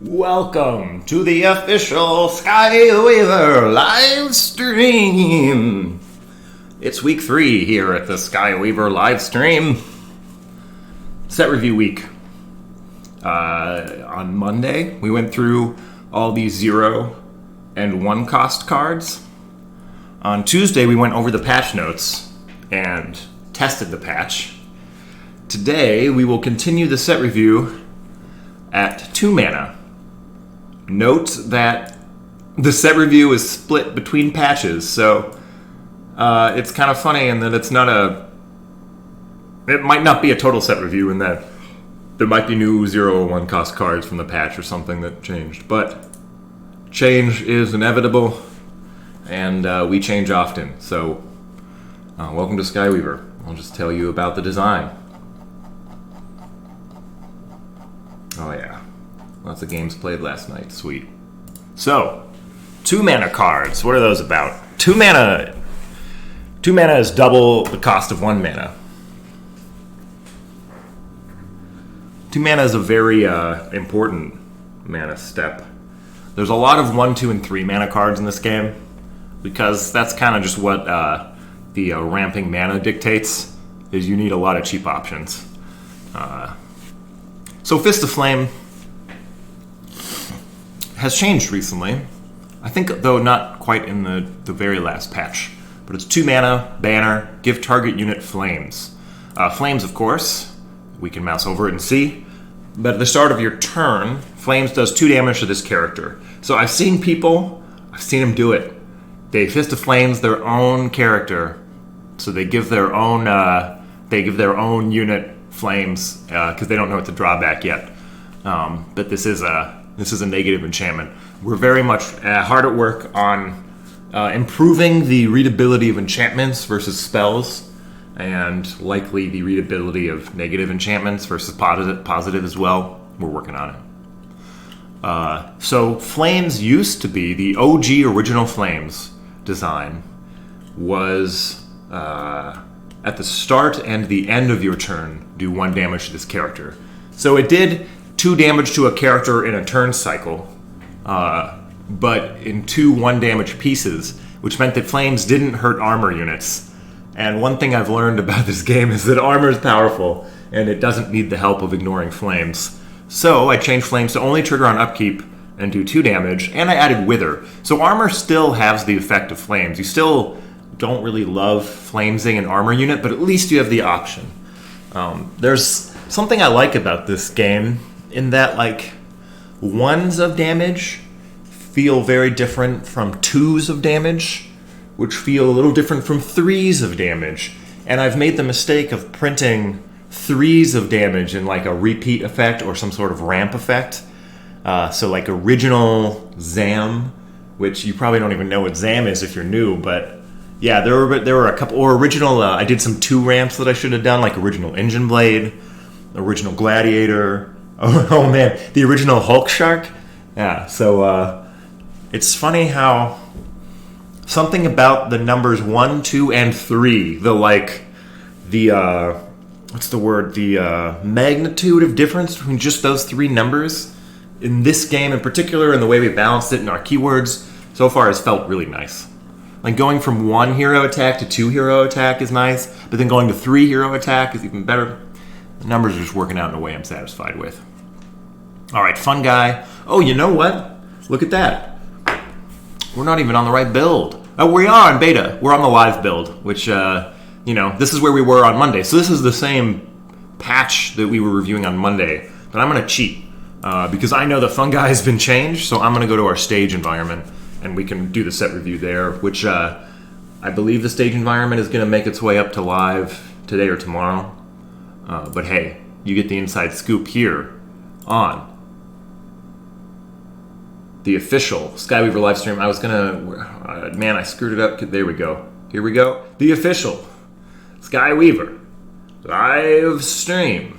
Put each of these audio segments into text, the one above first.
Welcome to the official Skyweaver live stream. It's week 3 here at the Skyweaver live stream. Set review week. On Monday, we went through all these 0 and 1 cost cards. On Tuesday, we went over the patch notes and tested the patch. Today, we will continue the set review at 2 mana. Note that the set review is split between patches, so it's kind of funny in that it might not be a total set review in that there might be new 0 or 1 cost cards from the patch or something that changed, but change is inevitable, and we change often, so welcome to Skyweaver. I'll just tell you about the design. Oh yeah. Lots of games played last night. Sweet. So, 2 mana cards. What are those about? 2 mana is double the cost of 1 mana. 2 mana is a very important mana step. There's a lot of 1, 2, and 3 mana cards in this game because that's kind of just what the ramping mana dictates. Is you need a lot of cheap options. So Fist of Flame has changed recently. I think, though, not quite in the very last patch. But it's 2 mana, banner, give target unit flames. Flames, of course, we can mouse over it and see. But at the start of your turn, Flames does 2 damage to this character. So I've seen them do it. They Fist of Flames their own character. So they give their own unit flames, because they don't know what to draw back yet. But this is a negative enchantment. We're very much hard at work on improving the readability of enchantments versus spells, and likely the readability of negative enchantments versus positive as well. We're working on it. So Flames used to be, the OG original Flames design was at the start and the end of your turn, do 1 damage to this character. So it did 2 damage to a character in a turn cycle, but in 2 1 damage pieces, which meant that Flames didn't hurt armor units. And one thing I've learned about this game is that armor is powerful, and it doesn't need the help of ignoring Flames. So I changed Flames to only trigger on upkeep and do 2 damage, and I added Wither. So armor still has the effect of Flames. You still don't really love flamesing an armor unit, but at least you have the option. There's something I like about this game in that, like, 1s of damage feel very different from 2s of damage, which feel a little different from 3s of damage. And I've made the mistake of printing 3s of damage in like a repeat effect or some sort of ramp effect. So like original Zam, which you probably don't even know what Zam is if you're new, but yeah, there were a couple, or original, I did some 2 ramps that I should have done, like original Engine Blade, original Gladiator, oh man, the original Hulk Shark. Yeah, so it's funny how something about the numbers 1, 2, and 3, the magnitude of difference between just those 3 numbers in this game in particular, and the way we balanced it in our keywords so far has felt really nice. Like going from 1 hero attack to 2 hero attack is nice, but then going to 3 hero attack is even better. The numbers are just working out in a way I'm satisfied with. Alright, fun guy. Oh, you know what? Look at that. We're not even on the right build. Oh, we are on beta. We're on the live build, which, this is where we were on Monday. So this is the same patch that we were reviewing on Monday, but I'm going to cheat because I know the fun guy has been changed, so I'm going to go to our stage environment, and we can do the set review there, which I believe the stage environment is going to make its way up to live today or tomorrow. But hey, you get the inside scoop here on the official Skyweaver live stream. I was gonna, I screwed it up. There we go. Here we go. The official Skyweaver live stream.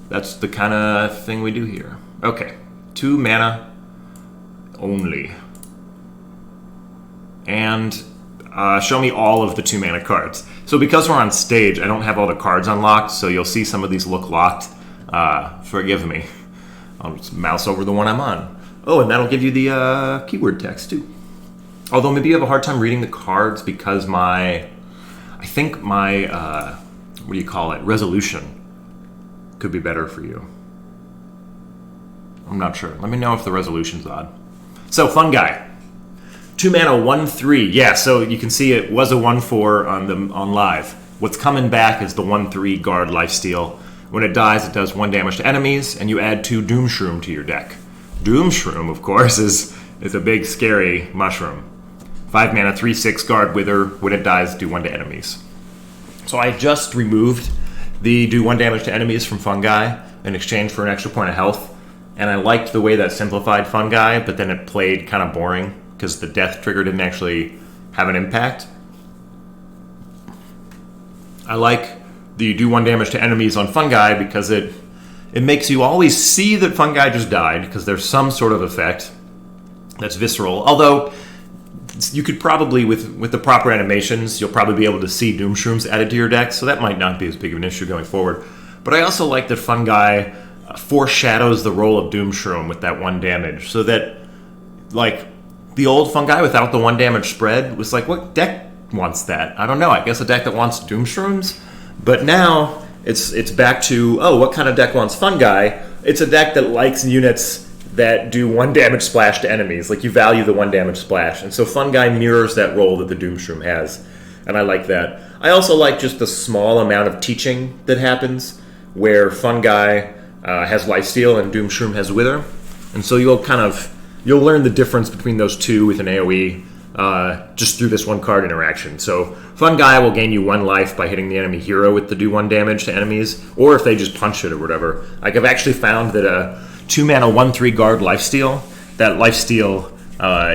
That's the kind of thing we do here. Okay, 2 mana only. And show me all of the 2 mana cards. So because we're on stage, I don't have all the cards unlocked, so you'll see some of these look locked. Forgive me. I'll just mouse over the one I'm on. Oh, and that'll give you the keyword text too. Although maybe you have a hard time reading the cards because I think my what do you call it, resolution could be better for you. I'm not sure. Let me know if the resolution's odd. So, Fun Guy. 2 mana, 1/3. Yeah, so you can see it was a 1/4 on live. What's coming back is the 1/3 guard lifesteal. When it dies, it does 1 damage to enemies, and you add 2 Doomshroom to your deck. Doomshroom, of course, is a big, scary mushroom. 5 mana, 3/6 guard wither. When it dies, do 1 to enemies. So I just removed the do 1 damage to enemies from Fun Guy in exchange for an extra point of health. And I liked the way that simplified Fun Guy, but then it played kind of boring because the death trigger didn't actually have an impact. I like the do 1 damage to enemies on Fun Guy because it makes you always see that Fun Guy just died because there's some sort of effect that's visceral. Although you could probably, with the proper animations, you'll probably be able to see Doomshrooms added to your deck, so that might not be as big of an issue going forward. But I also like that Fun Guy foreshadows the role of Doomshroom with that 1 damage, so that, like, the old Fun Guy without the 1 damage spread was like, what deck wants that? I don't know, I guess a deck that wants Doomshrooms? But now, it's back to, oh, what kind of deck wants Fun Guy? It's a deck that likes units that do 1 damage splash to enemies. Like, you value the 1 damage splash. And so Fun Guy mirrors that role that the Doomshroom has. And I like that. I also like just the small amount of teaching that happens, where Fun Guy has lifesteal and Doomshroom has wither. And so you'll learn the difference between those two with an AoE just through this 1 card interaction. So Fun Guy will gain you 1 life by hitting the enemy hero with the do 1 damage to enemies, or if they just punch it or whatever. Like, I've actually found that a 2 mana, 1/3 guard lifesteal, that lifesteal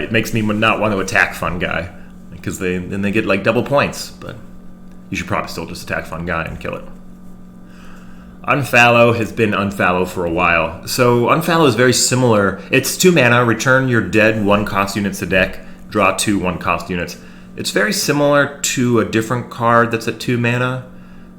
it makes me not want to attack Fun Guy because then they get like double points. But you should probably still just attack Fun Guy and kill it. Unfallow has been Unfallow for a while. So Unfallow is very similar. It's 2 mana, return your dead 1-cost units to deck, draw 2 1-cost units. It's very similar to a different card that's at 2 mana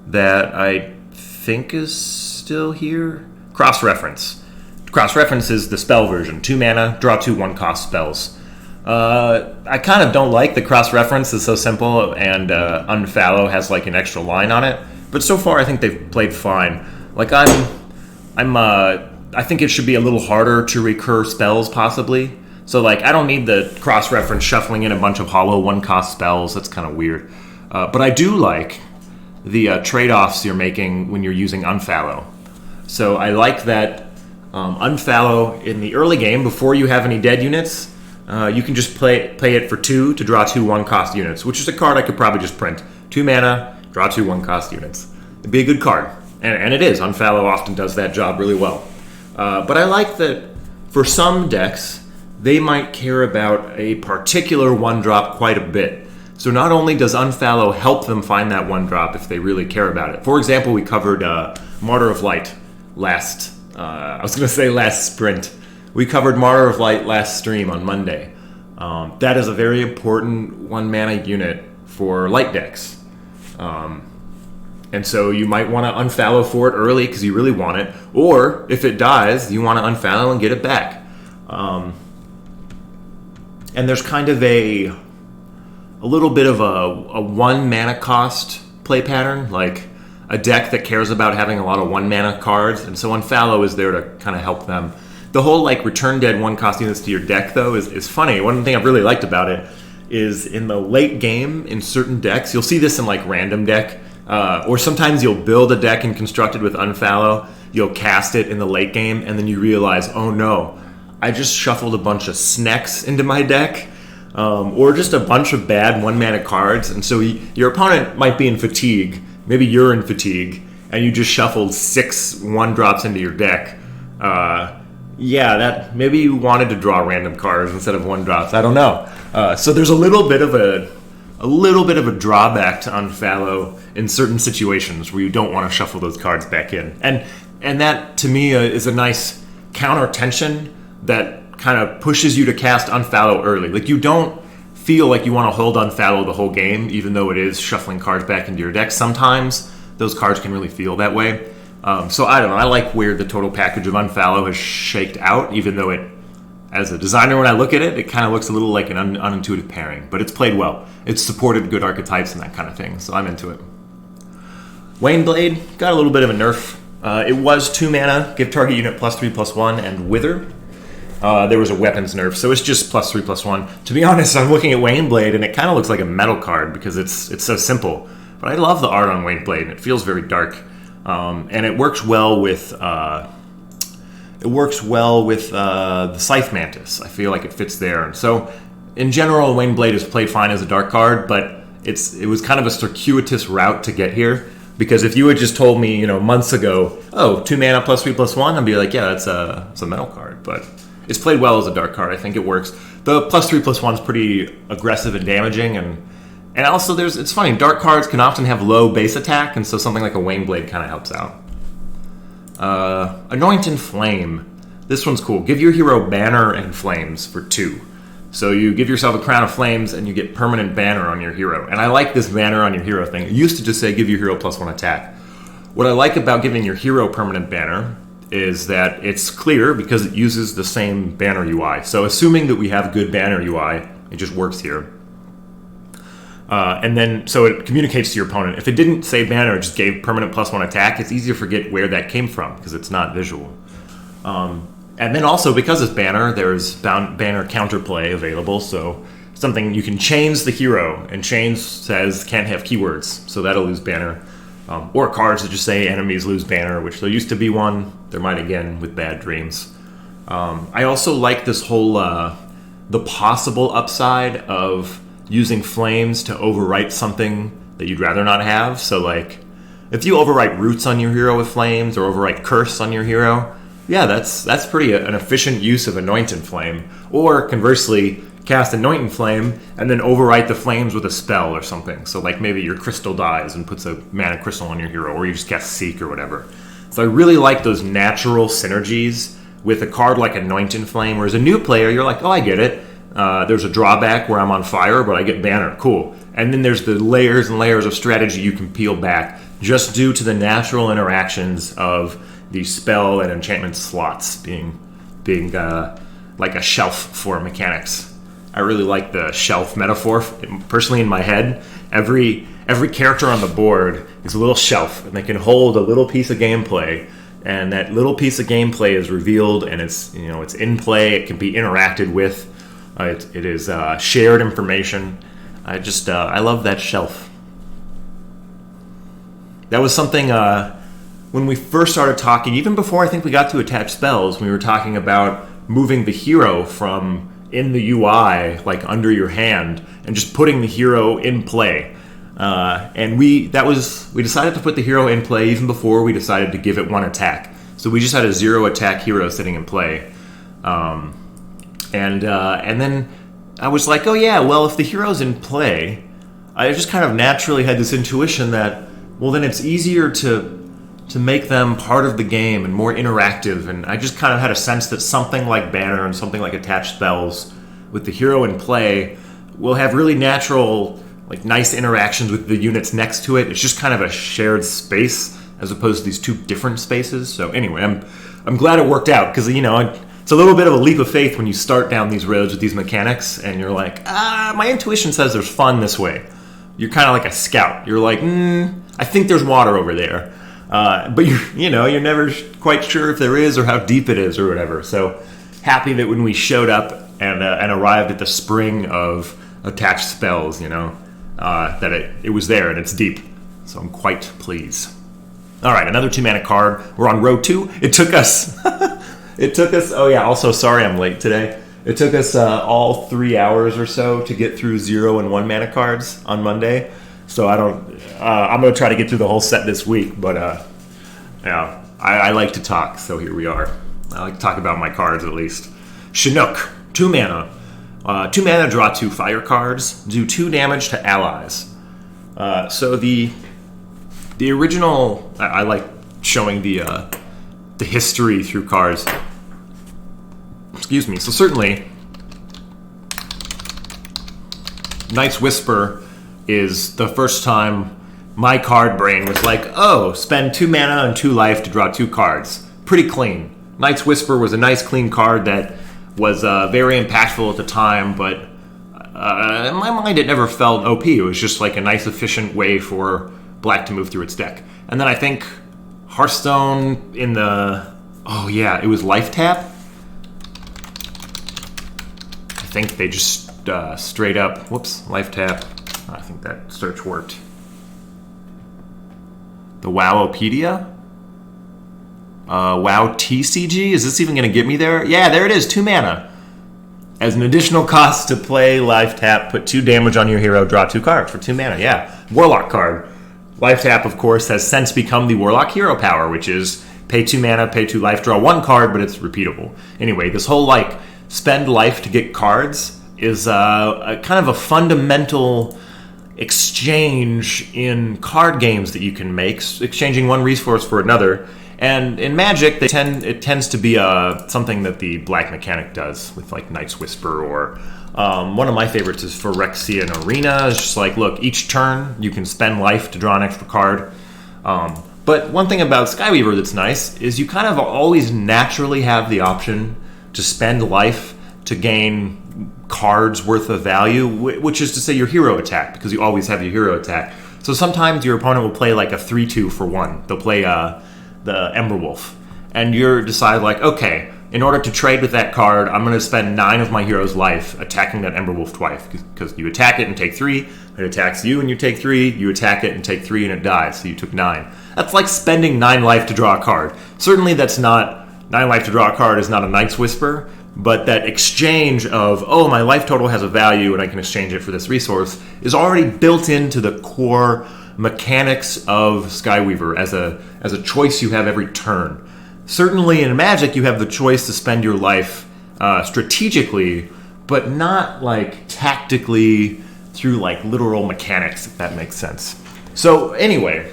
that I think is still here. Cross-Reference. Cross-Reference is the spell version. 2 mana, draw 2 1-cost spells. I kind of don't like the Cross-Reference. It's so simple, and Unfallow has like an extra line on it. But so far, I think they've played fine. Like, I think it should be a little harder to recur spells, possibly. So, like, I don't need the cross-reference shuffling in a bunch of hollow 1-cost spells. That's kind of weird. But I do like the trade-offs you're making when you're using Unfallow. So I like that Unfallow in the early game, before you have any dead units, you can just play it for 2 to draw 2 1-cost units, which is a card I could probably just print. 2 mana, draw 2 1-cost units. It'd be a good card. And it is. Unfallow often does that job really well. But I like that for some decks, they might care about a particular 1-drop quite a bit. So not only does Unfallow help them find that 1-drop if they really care about it. For example, we covered Martyr of Light last sprint. We covered Martyr of Light last stream on Monday. That is a very important 1-mana unit for light decks. And so you might want to Unfallow for it early because you really want it. Or if it dies, you want to Unfallow and get it back. And there's kind of a little bit of a 1 mana cost play pattern, like a deck that cares about having a lot of 1 mana cards, and so Unfallow is there to kind of help them. The whole like return dead 1-cost units to your deck though is funny. One thing I've really liked about it is in the late game in certain decks, you'll see this in like random deck, or sometimes you'll build a deck and construct it with Unfallow, you'll cast it in the late game, and then you realize, oh no, I just shuffled a bunch of Snecks into my deck, or just a bunch of bad 1-mana cards, and so your opponent might be in fatigue, maybe you're in fatigue, and you just shuffled 6 1-drops into your deck. That maybe you wanted to draw random cards instead of 1-drops. I don't know. So there's a little bit of a drawback to Unfallow in certain situations where you don't want to shuffle those cards back in, and that to me is a nice counter tension that kind of pushes you to cast Unfallow early. Like, you don't feel like you want to hold Unfallow the whole game, even though it is shuffling cards back into your deck. Sometimes those cards can really feel that way. So I don't know. I like where the total package of Unfallow has shaked out, even though it, as a designer, when I look at it, it kind of looks a little like an unintuitive pairing. But it's played well. It's supported good archetypes and that kind of thing, so I'm into it. Waneblade got a little bit of a nerf. It was 2 mana, give target unit +3/+1, and Wither. There was a weapons nerf, so it's just +3/+1. To be honest, I'm looking at Waneblade, and it kind of looks like a metal card because it's so simple. But I love the art on Waneblade, and it feels very dark. And it works well with the Scythe Mantis. I feel like it fits there. And so, in general, Waneblade is played fine as a dark card, but it was kind of a circuitous route to get here. Because if you had just told me, months ago, 2 mana +3/+1, I'd be like, yeah, it's a metal card. But it's played well as a dark card. I think it works. The +3/+1 is pretty aggressive and damaging, and also it's funny. Dark cards can often have low base attack, and so something like a Waneblade kind of helps out. Anoint and Flame. This one's cool. Give your hero Banner and Flames for 2. So you give yourself a Crown of Flames, and you get permanent Banner on your hero. And I like this Banner on your hero thing. It used to just say give your hero +1 attack. What I like about giving your hero permanent Banner is that it's clear because it uses the same Banner UI. So assuming that we have good Banner UI, it just works here. And then, so it communicates to your opponent. If it didn't say Banner, it just gave permanent +1 attack, it's easy to forget where that came from because it's not visual. And then also, because it's Banner, there's Banner counterplay available, so something you can change the hero, and change says can't have keywords, so that'll lose Banner. Or cards that just say enemies lose Banner, which there used to be one. There might again with Bad Dreams. I also like this whole, the possible upside of using Flames to overwrite something that you'd rather not have. So like, if you overwrite Roots on your hero with Flames, or overwrite Curse on your hero, yeah, that's pretty an efficient use of Anoint and Flame. Or conversely, cast Anoint and Flame and then overwrite the flames with a spell or something. So like maybe your crystal dies and puts a mana crystal on your hero, or you just cast Seek or whatever. So I really like those natural synergies with a card like Anoint and Flame, where as a new player, you're like, oh, I get it. There's a drawback where I'm on fire, but I get Banner. Cool. And then there's the layers and layers of strategy you can peel back just due to the natural interactions of the spell and enchantment slots being like a shelf for mechanics. I really like the shelf metaphor. Personally, in my head, every character on the board is a little shelf, and they can hold a little piece of gameplay. And that little piece of gameplay is revealed, and it's in play. It can be interacted with. It is shared information. I love that shelf. That was something when we first started talking, even before I think we got to attach spells, we were talking about moving the hero from in the UI, like under your hand, and just putting the hero in play. And we decided to put the hero in play even before we decided to give it 1 attack. So we just had a 0 attack hero sitting in play. And then I was like, oh yeah, well, if the hero's in play, I just kind of naturally had this intuition that, well, then it's easier to make them part of the game and more interactive. And I just kind of had a sense that something like Banner and something like attached spells with the hero in play will have really natural, like nice interactions with the units next to it. It's just kind of a shared space as opposed to these 2 different spaces. So anyway, I'm glad it worked out, because it's a little bit of a leap of faith when you start down these roads with these mechanics and you're like, my intuition says there's fun this way. You're kind of like a scout. You're like, I think there's water over there. But you're never quite sure if there is or how deep it is or whatever. So happy that when we showed up and arrived at the spring of attached spells, that it was there and it's deep. So I'm quite pleased. All right, another 2 mana card. We're on row 2. It took us. Oh yeah. Also, sorry I'm late today. It took us all 3 hours or so to get through 0 and 1 mana cards on Monday. So I'm going to try to get through the whole set this week, but yeah, I like to talk, so here we are. I like to talk about my cards at least. Chinook, 2 mana. 2 mana, draw 2 fire cards, do 2 damage to allies. So the original, I like showing the history through cards. Excuse me. So certainly, Night's Whisper is the first time my card brain was like, oh, spend 2 mana and 2 life to draw 2 cards. Pretty clean. Night's Whisper was a nice, clean card that was very impactful at the time, but in my mind it never felt OP. It was just like a nice, efficient way for black to move through its deck. And then I think Hearthstone in the... Oh yeah, it was life tap? I think they just straight up... Whoops, life tap. I think that search worked. The Wowopedia? WoW TCG? Is this even going to get me there? Yeah, there it is, 2 mana. As an additional cost to play life tap, put 2 damage on your hero, draw 2 cards for 2 mana. Yeah, Warlock card. Life tap, of course, has since become the Warlock hero power, which is pay 2 mana, pay 2 life, draw 1 card, but it's repeatable. Anyway, this whole, like, spend life to get cards is a kind of a fundamental exchange in card games that you can make, exchanging one resource for another. And in Magic, it tends to be something that the black mechanic does with like Night's Whisper, or one of my favorites is Phyrexian Arena. It's just like, look, each turn you can spend life to draw an extra card. But one thing about Skyweaver that's nice is you kind of always naturally have the option to spend life to gain cards worth of value, which is to say your hero attack, because you always have your hero attack. So sometimes your opponent will play like a 3-2 for 1. They'll play the Ember Wolf, and you decide like, okay, in order to trade with that card, I'm going to spend 9 of my hero's life attacking that Ember Wolf twice, because you attack it and take 3, it attacks you and you take 3, you attack it and take 3 and it dies, so you took 9. That's like spending 9 life to draw a card. Certainly that's not, 9 life to draw a card is not a Night's Whisper, but that exchange of, oh, my life total has a value and I can exchange it for this resource is already built into the core mechanics of Skyweaver as a choice you have every turn. Certainly in Magic you have the choice to spend your life strategically, but not like tactically through like literal mechanics, if that makes sense. So anyway,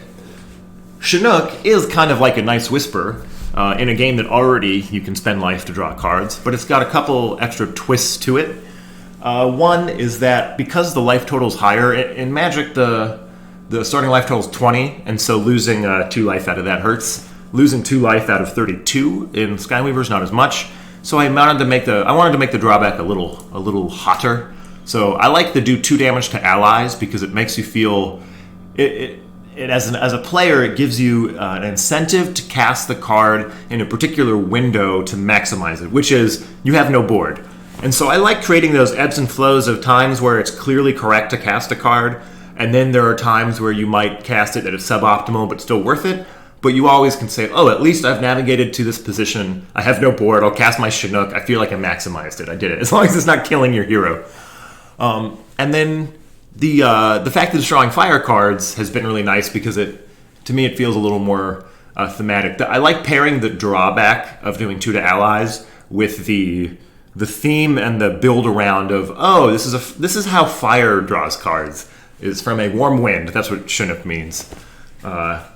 Chinook is kind of like a Night's Whisper in a game that already you can spend life to draw cards, but it's got a couple extra twists to it. One is that because the life total is higher, in Magic the starting life total is 20, and so losing 2 life out of that hurts. Losing 2 life out of 32 in Skyweaver is not as much. So I wanted to make the drawback a little hotter. So I like to do 2 damage to allies because it makes you feel it as a player, it gives you an incentive to cast the card in a particular window to maximize it, which is you have no board. And so I like creating those ebbs and flows of times where it's clearly correct to cast a card, and then there are times where you might cast it that is suboptimal but still worth it. But you always can say, oh, at least I've navigated to this position. I have no board. I'll cast my Chinook. I feel like I maximized it. I did it. As long as it's not killing your hero. And then the fact that it's drawing fire cards has been really nice because to me it feels a little more thematic. I like pairing the drawback of doing 2 to allies with the theme and the build around of, oh, this is how fire draws cards. Is from a warm wind. That's what Chinook means.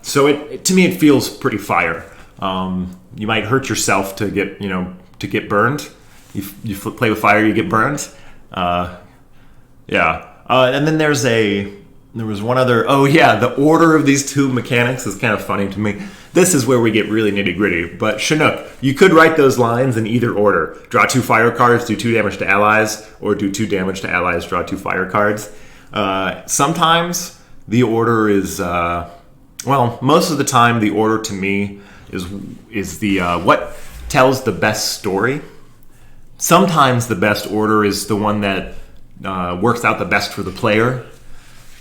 So to me it feels pretty fire. You might hurt yourself to get burned. You play with fire, you get burned. Yeah. And then there was one other. Oh yeah, the order of these 2 mechanics is kind of funny to me. This is where we get really nitty gritty. But Chinook, you could write those lines in either order: draw 2 fire cards, do 2 damage to allies, or do 2 damage to allies, draw 2 fire cards. Sometimes the order is. Most of the time, the order to me is the what tells the best story. Sometimes the best order is the one that works out the best for the player.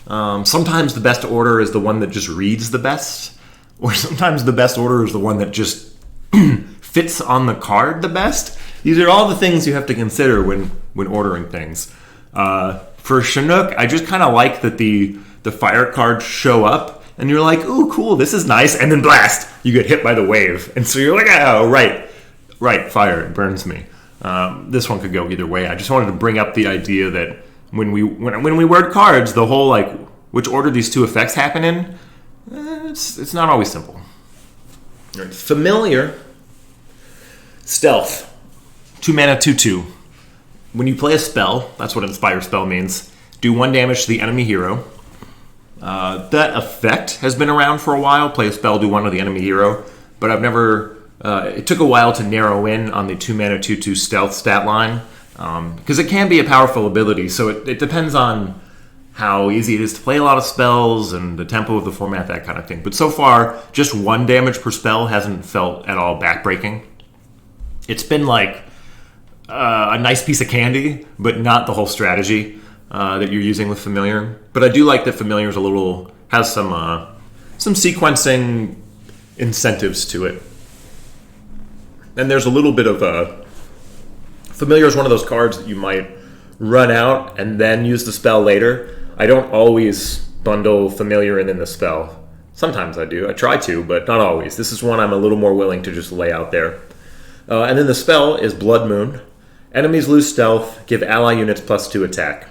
Sometimes the best order is the one that just reads the best. Or sometimes the best order is the one that just fits on the card the best. These are all the things you have to consider when ordering things. For Chinook, I just kind of like that the fire cards show up. And you're like, ooh, cool, this is nice. And then blast, you get hit by the wave. And so you're like, oh, right, fire, it burns me. This one could go either way. I just wanted to bring up the idea that when we word cards, the whole, like, which order these 2 effects happen in, it's not always simple. Right. Familiar, stealth, 2 mana, 2/2. When you play a spell, that's what Inspire spell means, do 1 damage to the enemy hero. That effect has been around for a while. Play a spell, do 1 with the enemy hero. But I've never... it took a while to narrow in on the 2-mana 2/2 stealth stat line. Because it can be a powerful ability. So it depends on how easy it is to play a lot of spells and the tempo of the format, that kind of thing. But so far, just 1 damage per spell hasn't felt at all backbreaking. It's been like a nice piece of candy, but not the whole strategy that you're using with Familiar. But I do like that Familiar is has some sequencing incentives to it. And there's a little bit of Familiar is one of those cards that you might run out and then use the spell later. I don't always bundle Familiar and then the spell. Sometimes I do. I try to, but not always. This is one I'm a little more willing to just lay out there. And then the spell is Blood Moon. Enemies lose stealth, give ally units +2 attack.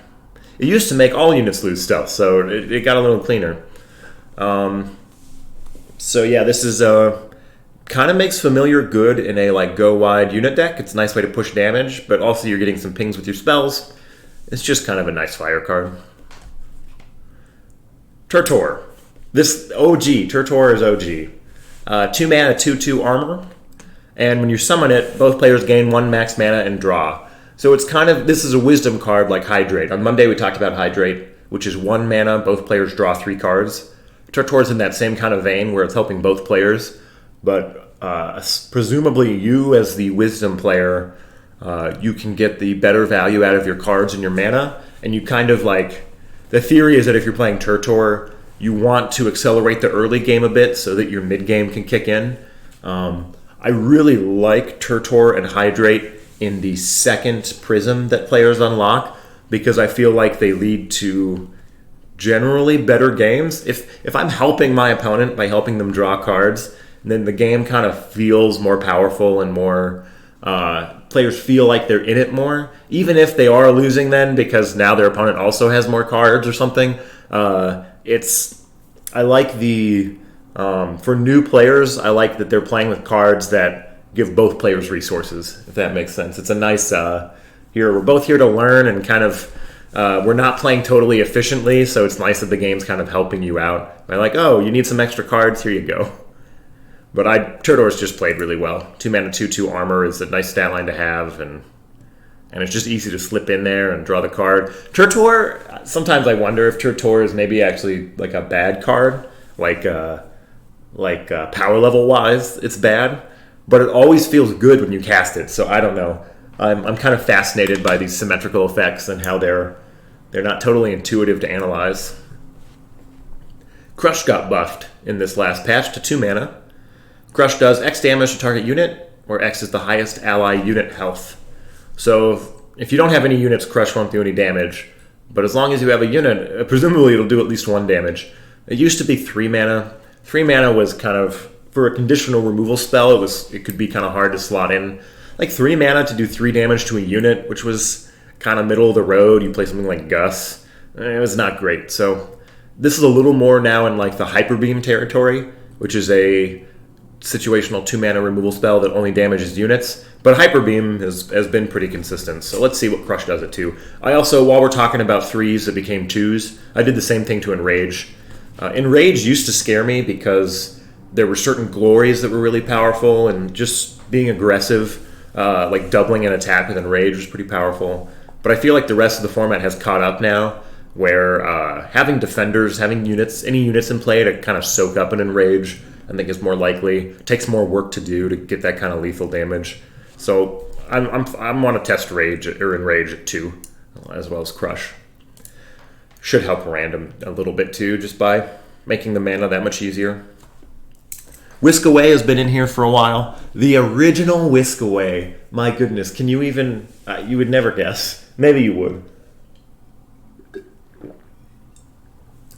It used to make all units lose stealth, so it got a little cleaner. So yeah, this is kind of makes Familiar good in a go wide unit deck. It's a nice way to push damage, but also you're getting some pings with your spells. It's just kind of a nice fire card. Turtor. This OG. Turtor is OG. 2 mana, 2/2 armor. And when you summon it, both players gain 1 max mana and draw. So it's this is a wisdom card like Hydrate. On Monday we talked about Hydrate, which is 1 mana, both players draw 3 cards. Turtor's in that same kind of vein where it's helping both players. But presumably you as the wisdom player, you can get the better value out of your cards and your mana. And you the theory is that if you're playing Turtor, you want to accelerate the early game a bit so that your mid game can kick in. I really like Turtor and Hydrate in the second prism that players unlock because I feel like they lead to generally better games. If I'm helping my opponent by helping them draw cards, then the game kind of feels more powerful and more players feel like they're in it more, even if they are losing then because now their opponent also has more cards or something. I like for new players, I like that they're playing with cards that give both players resources, if that makes sense. It's a nice, we're both here to learn and we're not playing totally efficiently, so it's nice that the game's kind of helping you out. I'm you need some extra cards, here you go. But Turtor's just played really well. 2 mana, 2/2 armor is a nice stat line to have, and it's just easy to slip in there and draw the card. Turtor, sometimes I wonder if Turtor is maybe actually a bad card, power level wise, it's bad, but it always feels good when you cast it. So I don't know. I'm kind of fascinated by these symmetrical effects and how they're not totally intuitive to analyze. Crush got buffed in this last patch to 2 mana. Crush does X damage to target unit, where X is the highest ally unit health. So if you don't have any units, Crush won't do any damage. But as long as you have a unit, presumably it'll do at least 1 damage. It used to be 3 mana. 3 mana was for a conditional removal spell, it could be kind of hard to slot in. 3 mana to do 3 damage to a unit, which was kind of middle of the road. You play something like Gus. It was not great. So this is a little more now in the Hyper Beam territory, which is a situational 2 mana removal spell that only damages units. But Hyper Beam has been pretty consistent. So let's see what Crush does it to. I also, while we're talking about 3s that became 2s, I did the same thing to Enrage. Enrage used to scare me because there were certain glories that were really powerful, and just being aggressive, doubling an attack with Enrage was pretty powerful. But I feel like the rest of the format has caught up now, where having defenders, having any units in play to kind of soak up an Enrage, I think is more likely. It takes more work to do to get that kind of lethal damage. So I want to test Enrage at 2, as well as Crush. Should help random a little bit too, just by making the mana that much easier. Whisk Away has been in here for a while. The original Whisk Away. My goodness, can you even... you would never guess. Maybe you would.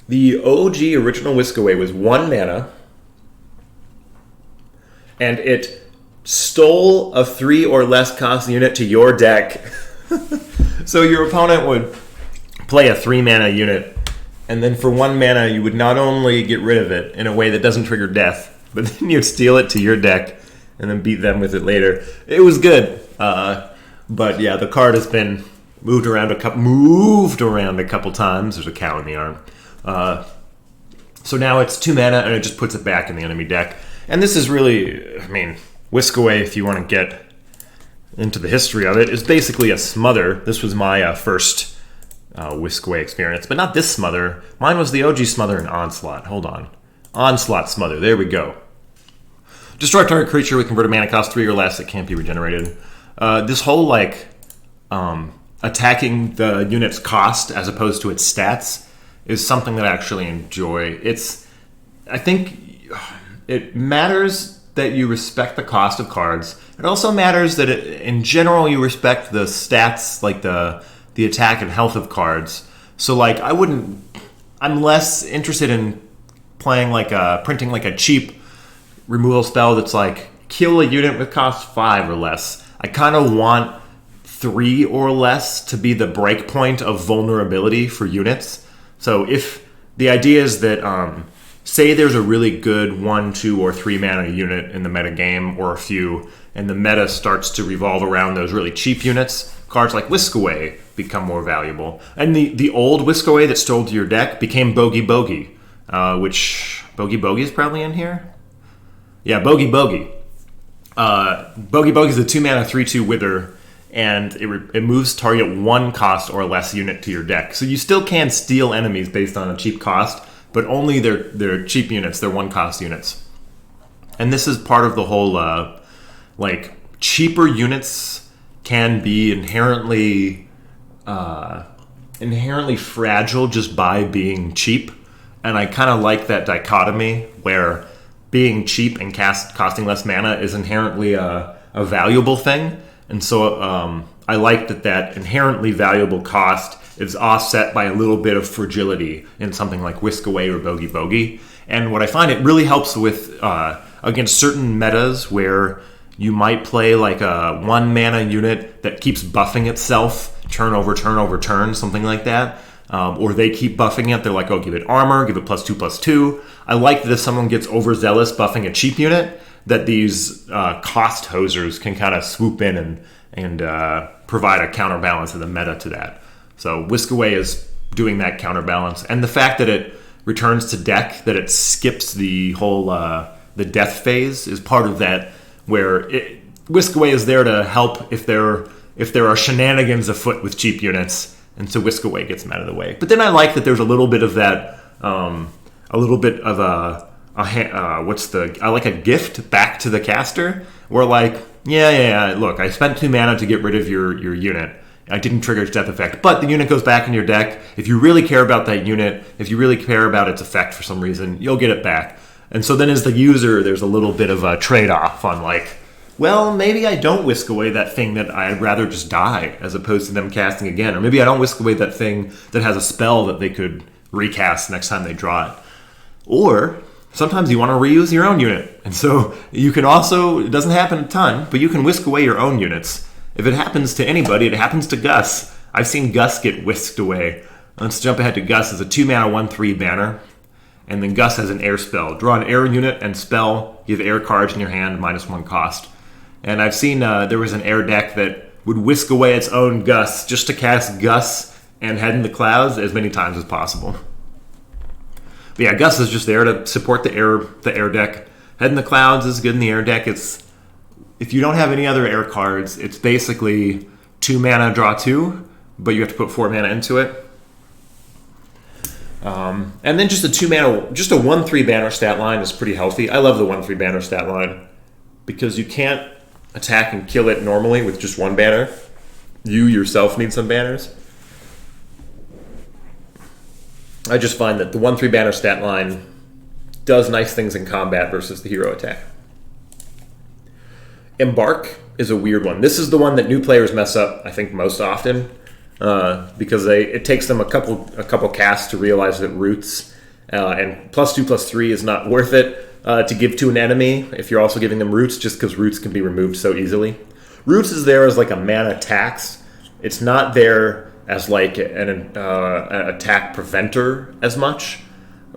The OG original Whisk Away was 1 mana, and it stole a 3 or less cost unit to your deck. So your opponent would play a 3 mana unit, and then for 1 mana you would not only get rid of it in a way that doesn't trigger death, but then you'd steal it to your deck and then beat them with it later. It was good, but yeah, the card has been moved around a couple times. There's a cow in the arm. So now it's 2 mana, and it just puts it back in the enemy deck. And this is really, I mean, Whisk Away, if you want to get into the history of it, is basically a smother. This was my first Whisk Away experience, but not this smother. Mine was the OG smother in Onslaught. Hold on. Onslaught smother. There we go. Destroy target creature with converted mana cost 3 or less that can't be regenerated. This whole, like, attacking the unit's cost as opposed to its stats is something that I actually enjoy. I think it matters that you respect the cost of cards. It also matters that in general you respect the stats, like the attack and health of cards. So like I'm less interested in playing printing like a cheap removal spell that's like kill a unit with cost 5 or less. I kind of want 3 or less to be the break point of vulnerability for units. So if the idea is that say there's a really good 1, 2, or 3 mana unit in the meta game, or a few, and the meta starts to revolve around those really cheap units, cards like Whisk Away become more valuable. And the old Whisk Away that stole to your deck became Bogey Bogey, which Bogey Bogey is probably in here? Yeah, Bogey Bogey. Bogey Bogey is a 2 mana 3/2 Wither, and it moves target 1 cost or less unit to your deck. So you still can steal enemies based on a cheap cost, but only their cheap units, their 1 cost units. And this is part of the whole, cheaper units can be inherently fragile just by being cheap. And I kind of like that dichotomy where being cheap and costing less mana is inherently a valuable thing. And so I like that inherently valuable cost is offset by a little bit of fragility in something like Whisk Away or Bogey Bogey. And what I find it really helps with against certain metas where you might play like a 1 mana unit that keeps buffing itself turn over turn over turn, something like that. Or they keep buffing it. They're like, oh, give it armor, give it +2/+2. I like that if someone gets overzealous buffing a cheap unit, that these cost hosers can kind of swoop in and provide a counterbalance of the meta to that. So Whisk Away is doing that counterbalance. And the fact that it returns to deck, that it skips the whole the death phase is part of that, where Whisk Away is there to help if there are shenanigans afoot with cheap units. And so Whisk Away gets them out of the way. But then I like that there's a little bit of that, a little bit of I like a gift back to the caster, where like, yeah, look, I spent 2 mana to get rid of your unit. I didn't trigger its death effect, but the unit goes back in your deck. If you really care about that unit, if you really care about its effect for some reason, you'll get it back. And so then as the user, there's a little bit of a trade-off on like, well, maybe I don't Whisk Away that thing that I'd rather just die as opposed to them casting again. Or maybe I don't Whisk Away that thing that has a spell that they could recast next time they draw it. Or sometimes you want to reuse your own unit. And so you can also, it doesn't happen a ton, but you can Whisk Away your own units. If it happens to anybody, it happens to Gus. I've seen Gus get whisked away. Let's jump ahead to Gus. It's a 2 mana 1/3 banner. And then Gus has an air spell. Draw an air unit and spell. You have air cards in your hand, -1 cost. And I've seen there was an air deck that would whisk away its own Gus just to cast Gus and Head in the Clouds as many times as possible. But yeah, Gus is just there to support the air deck. Head in the Clouds is good in the air deck. If you don't have any other air cards, it's basically 2 mana, draw 2, but you have to put 4 mana into it. And then just a 2 mana, just a 1/3 banner stat line is pretty healthy. I love the 1/3 banner stat line because you can't attack and kill it normally with just 1 banner. You yourself need some banners. I just find that the 1/3 banner stat line does nice things in combat versus the hero attack. Embark is a weird one. This is the one that new players mess up, I think, most often, because it takes them a couple casts to realize that roots and +2/+3 is not worth it to give to an enemy if you're also giving them roots, just because roots can be removed so easily. Roots is there as like a mana tax. It's not there as like an attack preventer as much.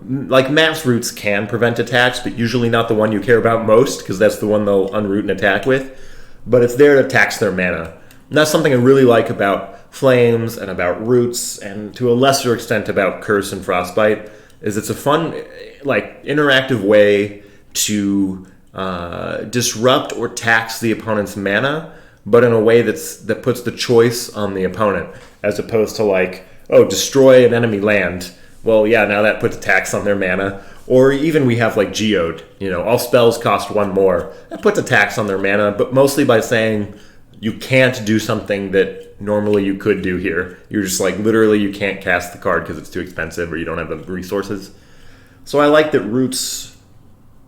Like mass roots can prevent attacks, but usually not the one you care about most, because that's the one they'll unroot and attack with. But it's there to tax their mana. And that's something I really like about Flames and about Roots, and to a lesser extent about Curse and Frostbite, is it's a fun... like interactive way to disrupt or tax the opponent's mana, but in a way that puts the choice on the opponent, as opposed to like, oh, destroy an enemy land. Well, yeah, now that puts a tax on their mana. Or even we have like Geode, all spells cost one more. That puts a tax on their mana, but mostly by saying you can't do something that normally you could do here. You're just like, literally you can't cast the card because it's too expensive or you don't have the resources. So I like that Roots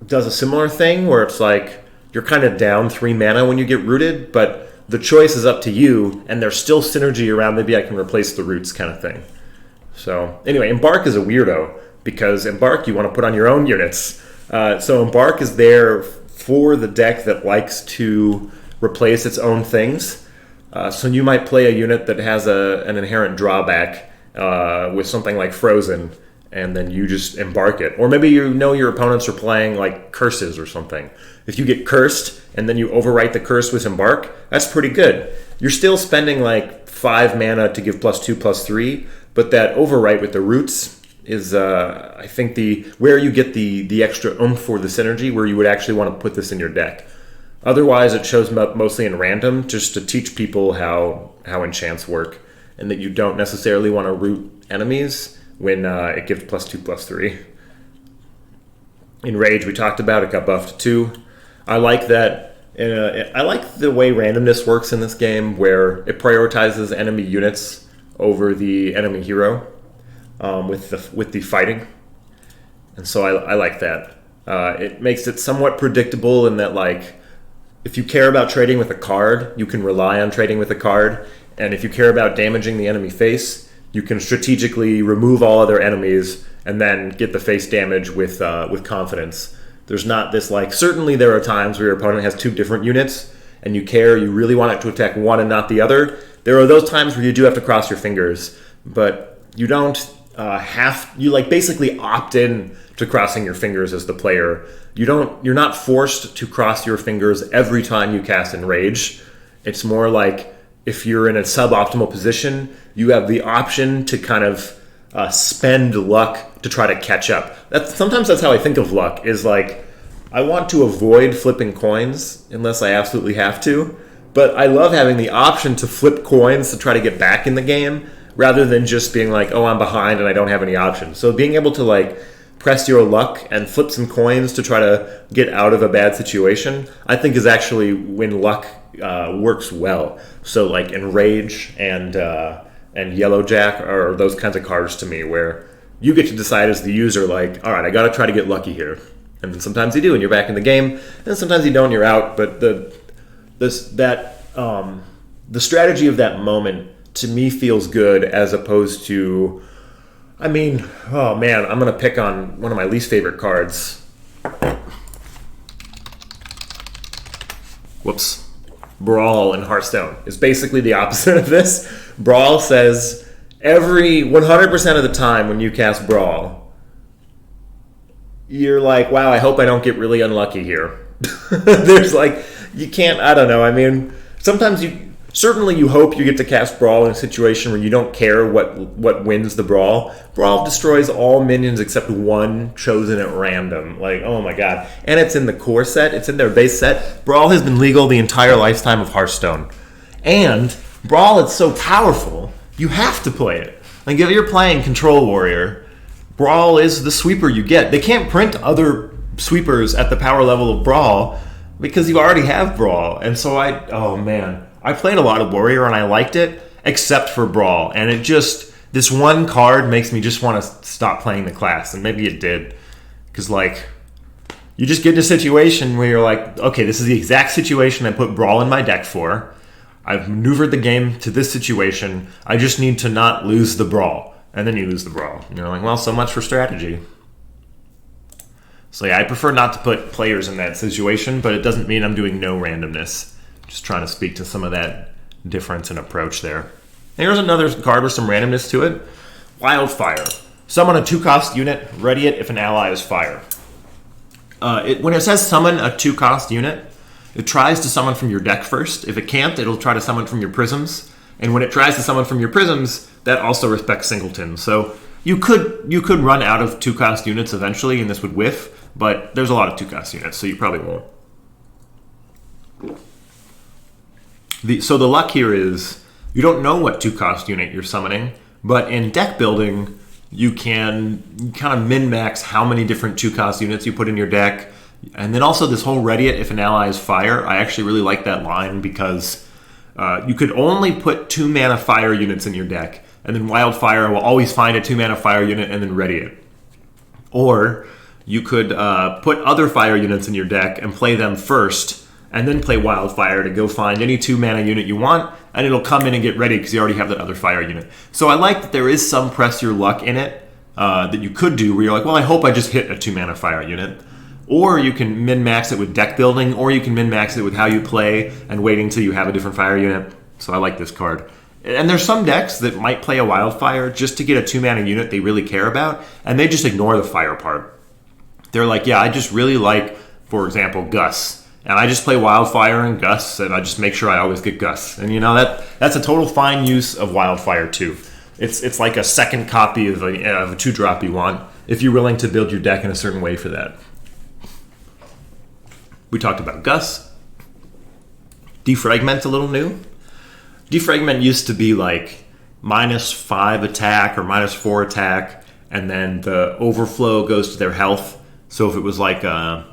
does a similar thing where it's like you're kind of down 3 mana when you get rooted, but the choice is up to you, and there's still synergy around maybe I can replace the roots kind of thing. So anyway, Embark is a weirdo, because Embark you want to put on your own units. So Embark is there for the deck that likes to replace its own things. So you might play a unit that has an inherent drawback with something like Frozen, and then you just embark it. Or maybe your opponents are playing like curses or something. If you get cursed and then you overwrite the curse with embark, that's pretty good. You're still spending like 5 mana to give +2/+3, but that overwrite with the roots is I think where you get the extra oomph for the synergy, where you would actually want to put this in your deck. Otherwise it shows up mostly in random, just to teach people how enchants work, and that you don't necessarily want to root enemies when it gives +2/+3. In Rage, we talked about it, got buffed to 2. I like that. I like the way randomness works in this game, where it prioritizes enemy units over the enemy hero with the fighting, and so I like that. It makes it somewhat predictable in that, like, if you care about trading with a card, you can rely on trading with a card, and if you care about damaging the enemy face, you can strategically remove all other enemies and then get the face damage with confidence. There's not this, like, certainly there are times where your opponent has 2 different units and you really want it to attack one and not the other. There are those times where you do have to cross your fingers, but you don't you basically opt in to crossing your fingers as the player. You're not forced to cross your fingers every time you cast Enrage. It's more like, if you're in a suboptimal position, you have the option to kind of spend luck to try to catch up. Sometimes that's how I think of luck, is like, I want to avoid flipping coins unless I absolutely have to, but I love having the option to flip coins to try to get back in the game, rather than just being like, oh, I'm behind and I don't have any options. So being able to, like, press your luck and flip some coins to try to get out of a bad situation, I think is actually when luck works well. So like Enrage and Yellowjack are those kinds of cards to me, where you get to decide as the user, like, all right, I got to try to get lucky here. And then sometimes you do, and you're back in the game, and sometimes you don't, you're out. But the strategy of that moment to me feels good, as opposed to, I mean, oh man, I'm going to pick on one of my least favorite cards. Whoops. Brawl in Hearthstone is basically the opposite of this. Brawl says 100% of the time when you cast Brawl, you're like, wow, I hope I don't get really unlucky here. There's like, you can't, I don't know, I mean, sometimes certainly you hope you get to cast Brawl in a situation where you don't care what wins the Brawl. Brawl destroys all minions except one chosen at random. Like, oh my god. And it's in the core set. It's in their base set. Brawl has been legal the entire lifetime of Hearthstone. And Brawl is so powerful, you have to play it. Like, if you're playing Control Warrior, Brawl is the sweeper you get. They can't print other sweepers at the power level of Brawl because you already have Brawl. And so I played a lot of Warrior and I liked it, except for Brawl. And this one card makes me just want to stop playing the class. And maybe it did. Because, like, you just get in a situation where you're like, okay, this is the exact situation I put Brawl in my deck for. I've maneuvered the game to this situation. I just need to not lose the Brawl. And then you lose the Brawl. You're like, well, so much for strategy. So yeah, I prefer not to put players in that situation, but it doesn't mean I'm doing no randomness. Just trying to speak to some of that difference in approach there. Here's another card with some randomness to it. Wildfire. Summon a 2-cost unit. Ready it if an ally is fire. When it says summon a 2-cost unit, it tries to summon from your deck first. If it can't, it'll try to summon from your prisms. And when it tries to summon from your prisms, that also respects singleton. So You could run out of 2-cost units eventually, and this would whiff, but there's a lot of 2-cost units, so you probably won't. So the luck here is you don't know what 2-cost unit you're summoning, but in deck building, you can kind of min-max how many different 2-cost units you put in your deck. And then also this whole ready it if an ally is fire. I actually really like that line because you could only put 2-mana fire units in your deck, and then Wildfire will always find a 2-mana fire unit and then ready it. Or you could put other fire units in your deck and play them first, and then play Wildfire to go find any 2-mana unit you want, and it'll come in and get ready because you already have that other fire unit. So I like that there is some press your luck in it that you could do where you're like, well, I hope I just hit a 2-mana fire unit. Or you can min-max it with deck building, or you can min-max it with how you play and waiting until you have a different fire unit. So I like this card. And there's some decks that might play a Wildfire just to get a 2-mana unit they really care about, and they just ignore the fire part. They're like, yeah, I just really like, for example, Gus. And I just play Wildfire and Gus, and I just make sure I always get Gus. And that's a total fine use of Wildfire too. It's like a second copy of a 2-drop you want, if you're willing to build your deck in a certain way for that. We talked about Gus. Defragment's a little new. Defragment used to be like -5 attack or -4 attack, and then the overflow goes to their health. So if it was like a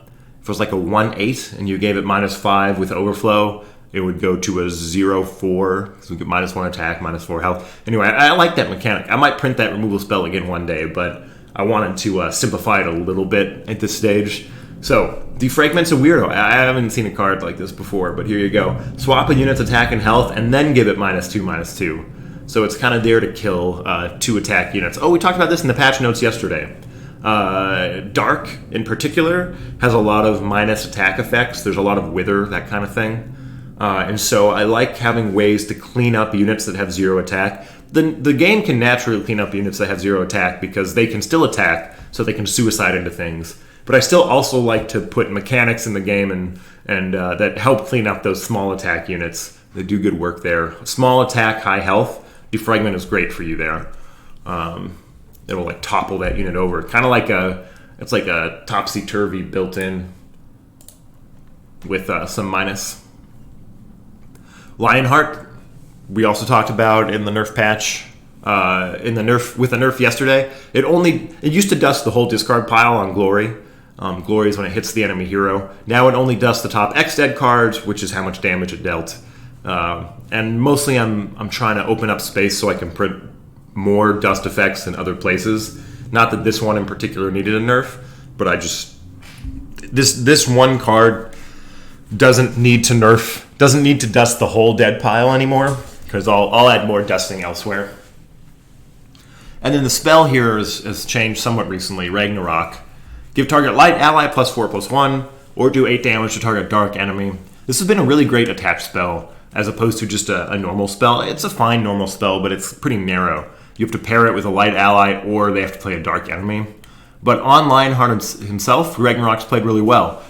1/8 and you gave it -5 with overflow, it would go to a 0/4. So we get -1 attack, -4 health. Anyway, I like that mechanic. I might print that removal spell again one day, but I wanted to simplify it a little bit at this stage. So, Defragment's a weirdo. I haven't seen a card like this before, but here you go. Swap a unit's attack and health, and then give it -2/-2. So it's kind of there to kill 2 attack units. Oh, we talked about this in the patch notes yesterday. Dark, in particular, has a lot of minus attack effects. There's a lot of wither, that kind of thing. And so I like having ways to clean up units that have 0 attack. The game can naturally clean up units that have 0 attack because they can still attack, so they can suicide into things. But I still also like to put mechanics in the game and that help clean up those small attack units that do good work there. Small attack, high health, Defragment is great for you there. It'll like topple that unit over. Kind of like it's like a topsy-turvy built in with some minus. Lionheart, we also talked about in the nerf patch. With the nerf yesterday, it used to dust the whole discard pile on Glory. Glory is when it hits the enemy hero. Now it only dusts the top X dead cards, which is how much damage it dealt. And mostly I'm trying to open up space so I can print more dust effects in other places. Not that this one in particular needed a nerf, but this one card doesn't need to dust the whole dead pile anymore, because I'll add more dusting elsewhere. And then the spell here has changed somewhat recently. Ragnarok. Give target light ally +4/+1, or do 8 damage to target dark enemy. This has been a really great attached spell, as opposed to just a normal spell. It's a fine normal spell, but it's pretty narrow. You have to pair it with a light ally, or they have to play a dark enemy. But on Lionheart himself, Ragnarok's played really well.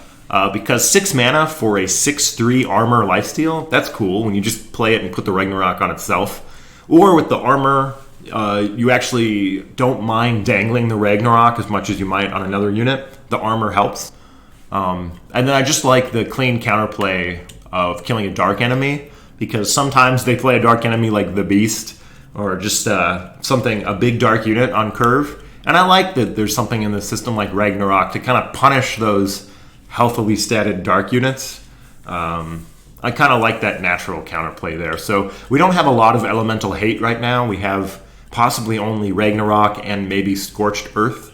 Because 6 mana for a 6/3 armor lifesteal, that's cool when you just play it and put the Ragnarok on itself. Or with the armor, you actually don't mind dangling the Ragnarok as much as you might on another unit. The armor helps. And then I just like the clean counterplay of killing a dark enemy, because sometimes they play a dark enemy like the Beast, or just a big dark unit on curve. And I like that there's something in the system like Ragnarok to kind of punish those healthily statted dark units. I kind of like that natural counterplay there. So we don't have a lot of elemental hate right now. We have possibly only Ragnarok and maybe Scorched Earth.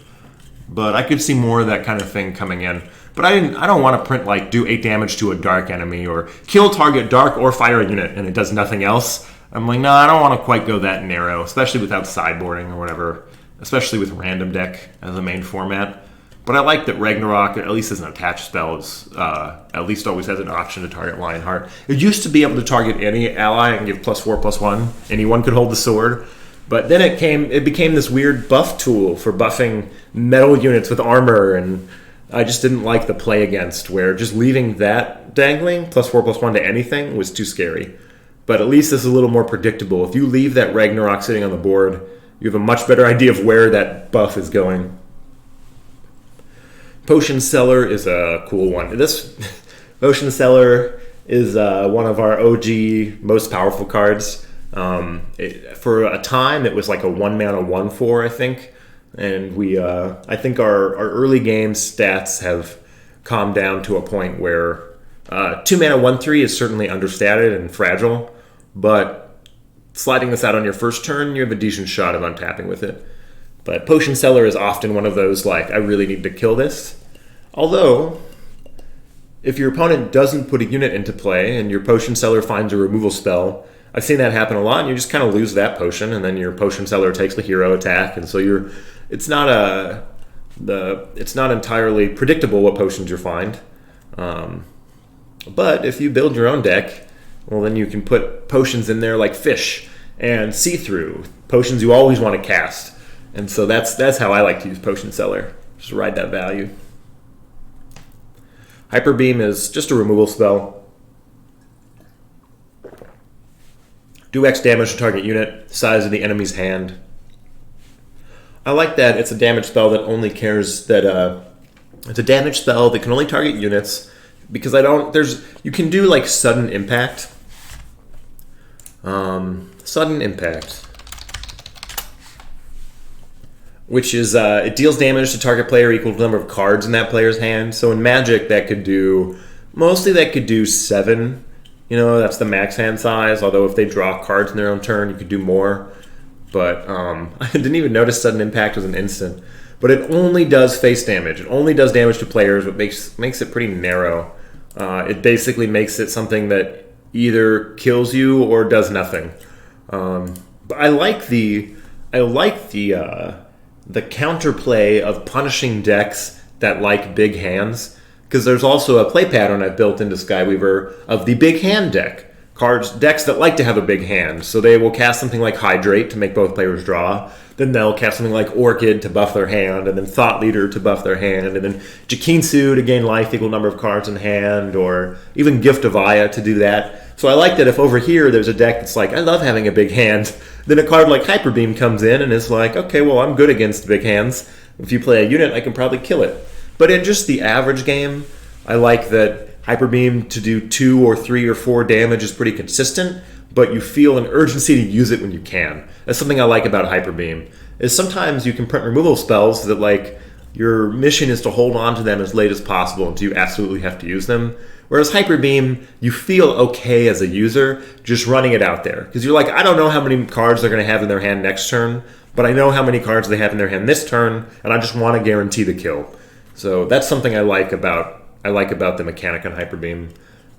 But I could see more of that kind of thing coming in. But I don't want to print like do 8 damage to a dark enemy or kill target dark or fire unit and it does nothing else. I'm like, no, I don't want to quite go that narrow, especially without sideboarding or whatever, especially with random deck as the main format. But I like that Ragnarok, at least as an attached spell, is at least always has an option to target Lionheart. It used to be able to target any ally and give +4/+1. Anyone could hold the sword. But then it became this weird buff tool for buffing metal units with armor, and I just didn't like the play against, where just leaving that dangling, +4/+1 to anything, was too scary. But at least this is a little more predictable. If you leave that Ragnarok sitting on the board you have a much better idea of where that buff is going. Potion Seller is a cool one. This Potion Seller is one of our OG most powerful cards. For a time, it was like a 1-mana 1/4, I think. And I think our early game stats have calmed down to a point where 2-mana 1/3 is certainly understated and fragile, but sliding this out on your first turn, you have a decent shot of untapping with it. But Potion Seller is often one of those, like, I really need to kill this. Although, if your opponent doesn't put a unit into play and your Potion Seller finds a removal spell, I've seen that happen a lot, and you just kind of lose that potion, and then your Potion Seller takes the hero attack, and so it's not entirely predictable what potions you find. But if you build your own deck, well, then you can put potions in there like Fish and See-Through, potions you always want to cast. And so that's how I like to use Potion Seller. Just ride that value. Hyper Beam is just a removal spell. Do X damage to target unit, size of the enemy's hand. I like that it's a damage spell that only cares that it's a damage spell that can only target units, because you can do like sudden impact. Sudden impact, which is it deals damage to target player equal to the number of cards in that player's hand. So in Magic, that could do 7. That's the max hand size. Although if they draw cards in their own turn, you could do more. But I didn't even notice sudden impact was an instant. But it only does face damage. It only does damage to players, what makes it pretty narrow. It basically makes it something that either kills you or does nothing. But I like the counterplay of punishing decks that like big hands, because there's also a play pattern I've built into Skyweaver of the big hand deck. Decks that like to have a big hand, so they will cast something like Hydrate to make both players draw. Then they'll cast something like Orchid to buff their hand, and then Thought Leader to buff their hand, and then Jakinsu to gain life equal number of cards in hand, or even Gift of Aya to do that. So I like that if over here there's a deck that's like, I love having a big hand, then a card like Hyper Beam comes in and is like, okay, well, I'm good against big hands. If you play a unit, I can probably kill it. But in just the average game, I like that Hyper Beam to do 2 or 3 or 4 damage is pretty consistent, but you feel an urgency to use it when you can. That's something I like about Hyper Beam, is sometimes you can print removal spells that, like, your mission is to hold on to them as late as possible until you absolutely have to use them. Whereas Hyper Beam, you feel okay as a user just running it out there. Because you're like, I don't know how many cards they're going to have in their hand next turn, but I know how many cards they have in their hand this turn, and I just want to guarantee the kill. So that's something I like about the mechanic on Hyper Beam.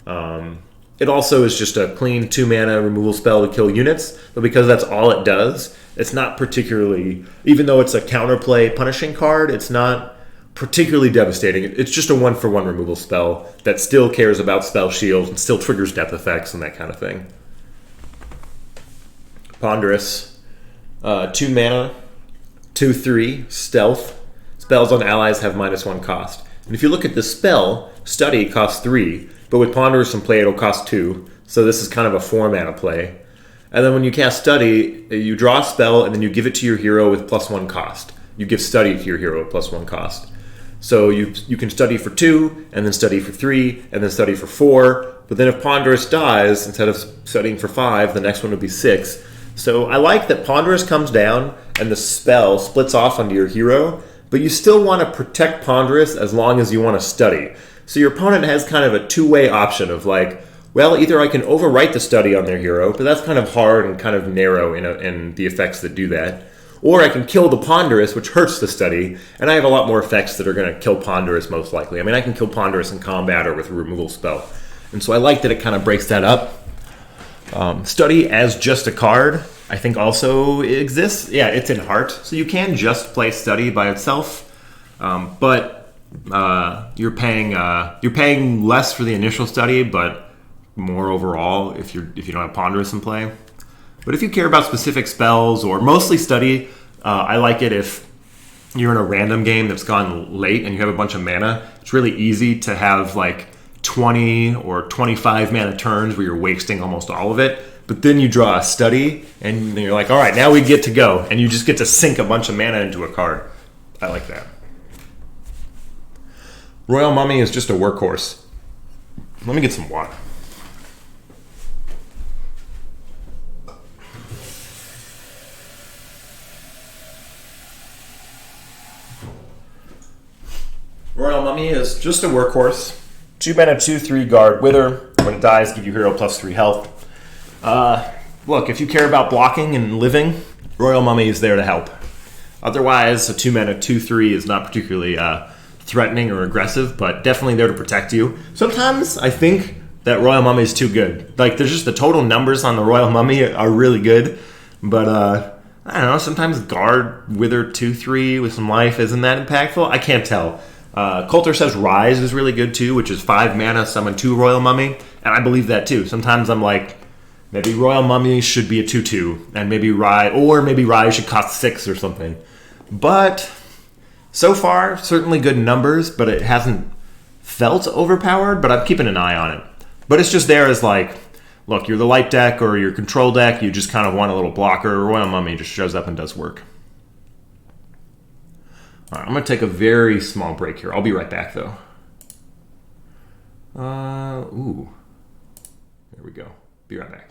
It also is just a clean 2-mana removal spell to kill units, but because that's all it does, it's not particularly, even though it's a counterplay punishing card, it's not particularly devastating. It's just a 1-for-1 removal spell that still cares about spell shields and still triggers depth effects and that kind of thing. Ponderous, 2 mana, 2/3, stealth. Spells on allies have -1 cost. And if you look at the spell, Study costs 3, but with Ponderous and Play it'll cost 2. So this is kind of a 4-mana play. And then when you cast Study, you draw a spell and then you give it to your hero with +1 cost. You give Study to your hero with +1 cost. So you can Study for 2, and then Study for 3, and then Study for 4. But then if Ponderous dies, instead of studying for 5, the next one would be 6. So I like that Ponderous comes down and the spell splits off onto your hero, but you still want to protect Ponderous as long as you want to Study. So your opponent has kind of a two-way option of like, well, either I can overwrite the Study on their hero, but that's kind of hard and kind of narrow in the effects that do that. Or I can kill the Ponderous, which hurts the Study, and I have a lot more effects that are going to kill Ponderous most likely. I mean, I can kill Ponderous in combat or with a removal spell. And so I like that it kind of breaks that up. Study as just a card, I think also exists. Yeah, it's in Heart, so you can just play Study by itself, but you're paying less for the initial Study, but more overall if you don't have Ponderous in play. But if you care about specific spells or mostly Study, I like it if you're in a random game that's gone late and you have a bunch of mana. It's really easy to have like 20 or 25 mana turns where you're wasting almost all of it. but then you draw a study, and then you're like, all right, now we get to go, and you just get to sink a bunch of mana into a card. I like that. Royal Mummy is just a workhorse. Let me get some water. Royal Mummy is just a workhorse. 2 mana, 2/3 guard, wither. When it dies, give you hero +3 health. Look, if you care about blocking and living, Royal Mummy is there to help. Otherwise, a 2 mana, 2/3 is not particularly threatening or aggressive, but definitely there to protect you. Sometimes I think that Royal Mummy is too good. Like, there's just the total numbers on the Royal Mummy are really good, but I don't know, sometimes guard, wither 2/3 with some life isn't that impactful. I can't tell. Coulter says Rise is really good too, which is 5 mana, summon 2 Royal Mummy, and I believe that too. Sometimes I'm like, maybe Royal Mummy should be a 2/2, and maybe Rise should cost 6 or something. But so far, certainly good numbers, but it hasn't felt overpowered, but I'm keeping an eye on it. But it's just there as like, look, you're the light deck or your control deck, you just kind of want a little blocker. Royal Mummy just shows up and does work. All right, I'm going to take a very small break here. I'll be right back, though. There we go. Be right back.